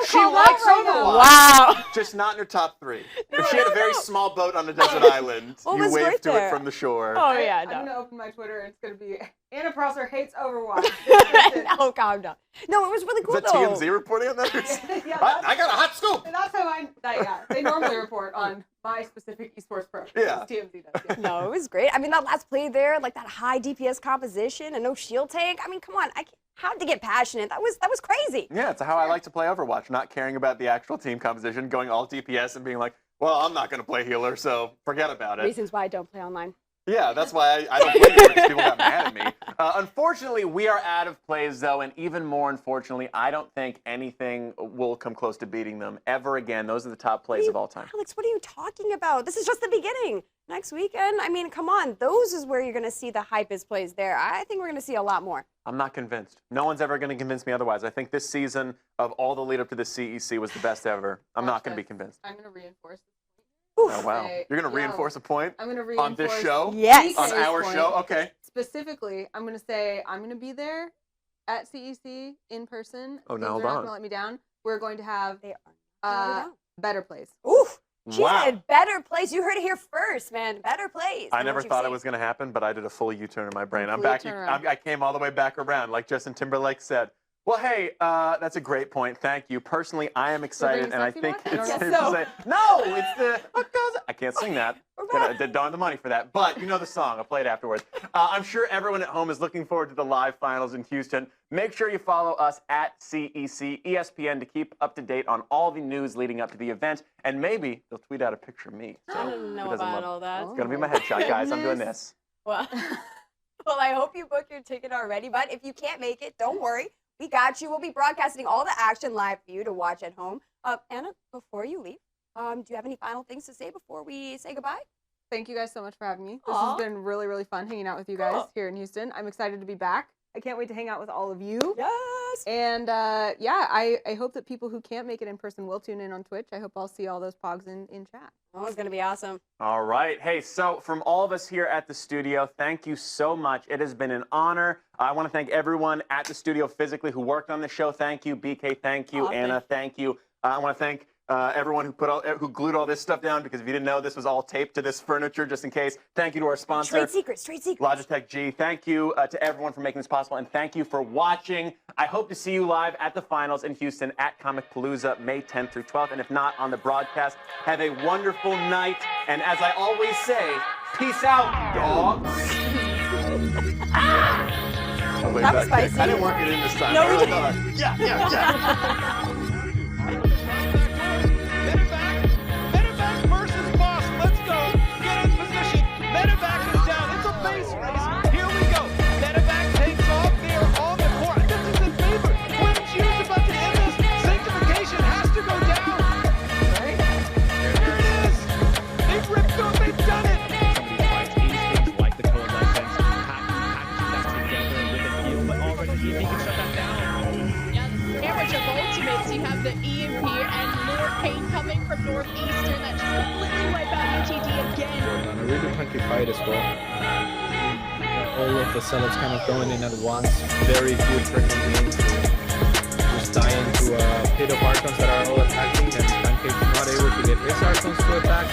She likes Overwatch. Wow. Just not in her top 3. If she had a very small boat on a desert island, What you was waved right to there? it from the shore. Oh, yeah, I'm no. gonna open my Twitter and it's gonna be Anna Prosser hates Overwatch. No, calm down. No, it was really cool, Is that though. TMZ reporting on that? Yeah, I got a hot scoop. That's how they normally report on my specific esports pro. Yeah. TMZ does. Yeah. No, it was great. I mean, that last play there, like that high DPS composition and no shield tank. I mean, come on. I had to get passionate. That was crazy. Yeah, it's how I like to play Overwatch, not caring about the actual team composition, going all DPS and being like, well, I'm not going to play healer, so forget about it. Reasons why I don't play online. Yeah, that's why I don't play healer, because people got mad at me. Unfortunately, we are out of plays, though, and even more unfortunately, I don't think anything will come close to beating them ever again. Those are the top plays of all time. Alex, what are you talking about? This is just the beginning. Next weekend, I mean, come on. Those is where you're going to see the hypest plays there. I think we're going to see a lot more. I'm not convinced. No one's ever going to convince me otherwise. I think this season of all the lead up to the CEC was the best ever. I'm not going to be convinced. I'm gonna reinforce. Oh, wow. You're going to Yeah. reinforce a point I'm gonna on this reinforce show? Yes. On our point. show? Okay. Specifically, I'm gonna say I'm gonna be there at CEC in person. Oh, now Things hold are not on. gonna let me down. We're going to have down. better plays. Oof. She Wow. said better plays. You heard it here first, man. Better plays. I than never what you've thought it seen. was going to happen, but I did a full U-turn in my brain. I'm Complete back. turnaround. I came all the way back around, like Justin Timberlake said. Well, hey, that's a great point. Thank you. Personally, I am excited, and I think it's safe to say, no, it's the what goes. I can't sing that. I don't have the money for that, but you know the song. I'll play it afterwards. I'm sure everyone at home is looking forward to the live finals in Houston. Make sure you follow us at CEC ESPN to keep up to date on all the news leading up to the event, and maybe they'll tweet out a picture of me. So I don't know about all that. It's gonna be my headshot, guys. I'm doing this. Well, well, I hope you booked your ticket already, but if you can't make it, don't worry. We got you. We'll be broadcasting all the action live for you to watch at home. Anna, before you leave, do you have any final things to say before we say goodbye? Thank you guys so much for having me. This Aw. has been really, really fun hanging out with you guys here in Houston. I'm excited to be back. I can't wait to hang out with all of you. Yes. And yeah, I hope that people who can't make it in person will tune in on Twitch. I hope I'll see all those pogs in chat. Oh, it's going to be awesome. All right. Hey, so from all of us here at the studio, thank you so much. It has been an honor. I want to thank everyone at the studio physically who worked on the show. Thank you. BK, thank you. Aw, Anna, thank you. I want to thank everyone who glued all this stuff down, because if you didn't know, this was all taped to this furniture just in case. Thank you to our sponsor, Trade secrets, trade secrets. Logitech G. Thank you to everyone for making this possible, and thank you for watching. I hope to see you live at the finals in Houston at Comic Palooza May 10th through 12th, and if not, on the broadcast. Have a wonderful night, and as I always say, peace out, dogs. Oh, wait, That was okay. spicy. I didn't work it in this time. No, I you really didn't. thought- Yeah. Medevac versus Boss. Let's go. Get in position. Medevac is down. It's a base race. Here we go. Medevac takes off. They are on the court. This is in favor. Quinn Hughes about to end this. Sanctification has to go down. Right? There it is. They've ripped them. They've done it. Like the coalescence, packaging that together with a deal, but already he can shut that down. Yeah, sandwich of ultimates. You have the EMP and more pain coming from Northeastern that just completely wipe out UTD again. On a really punky fight as well. All of the setups kind of going in at once. Very few freaking games. Just dying to a pit of Archons that are all attacking, and Pancake's not able to get his Archons to attack.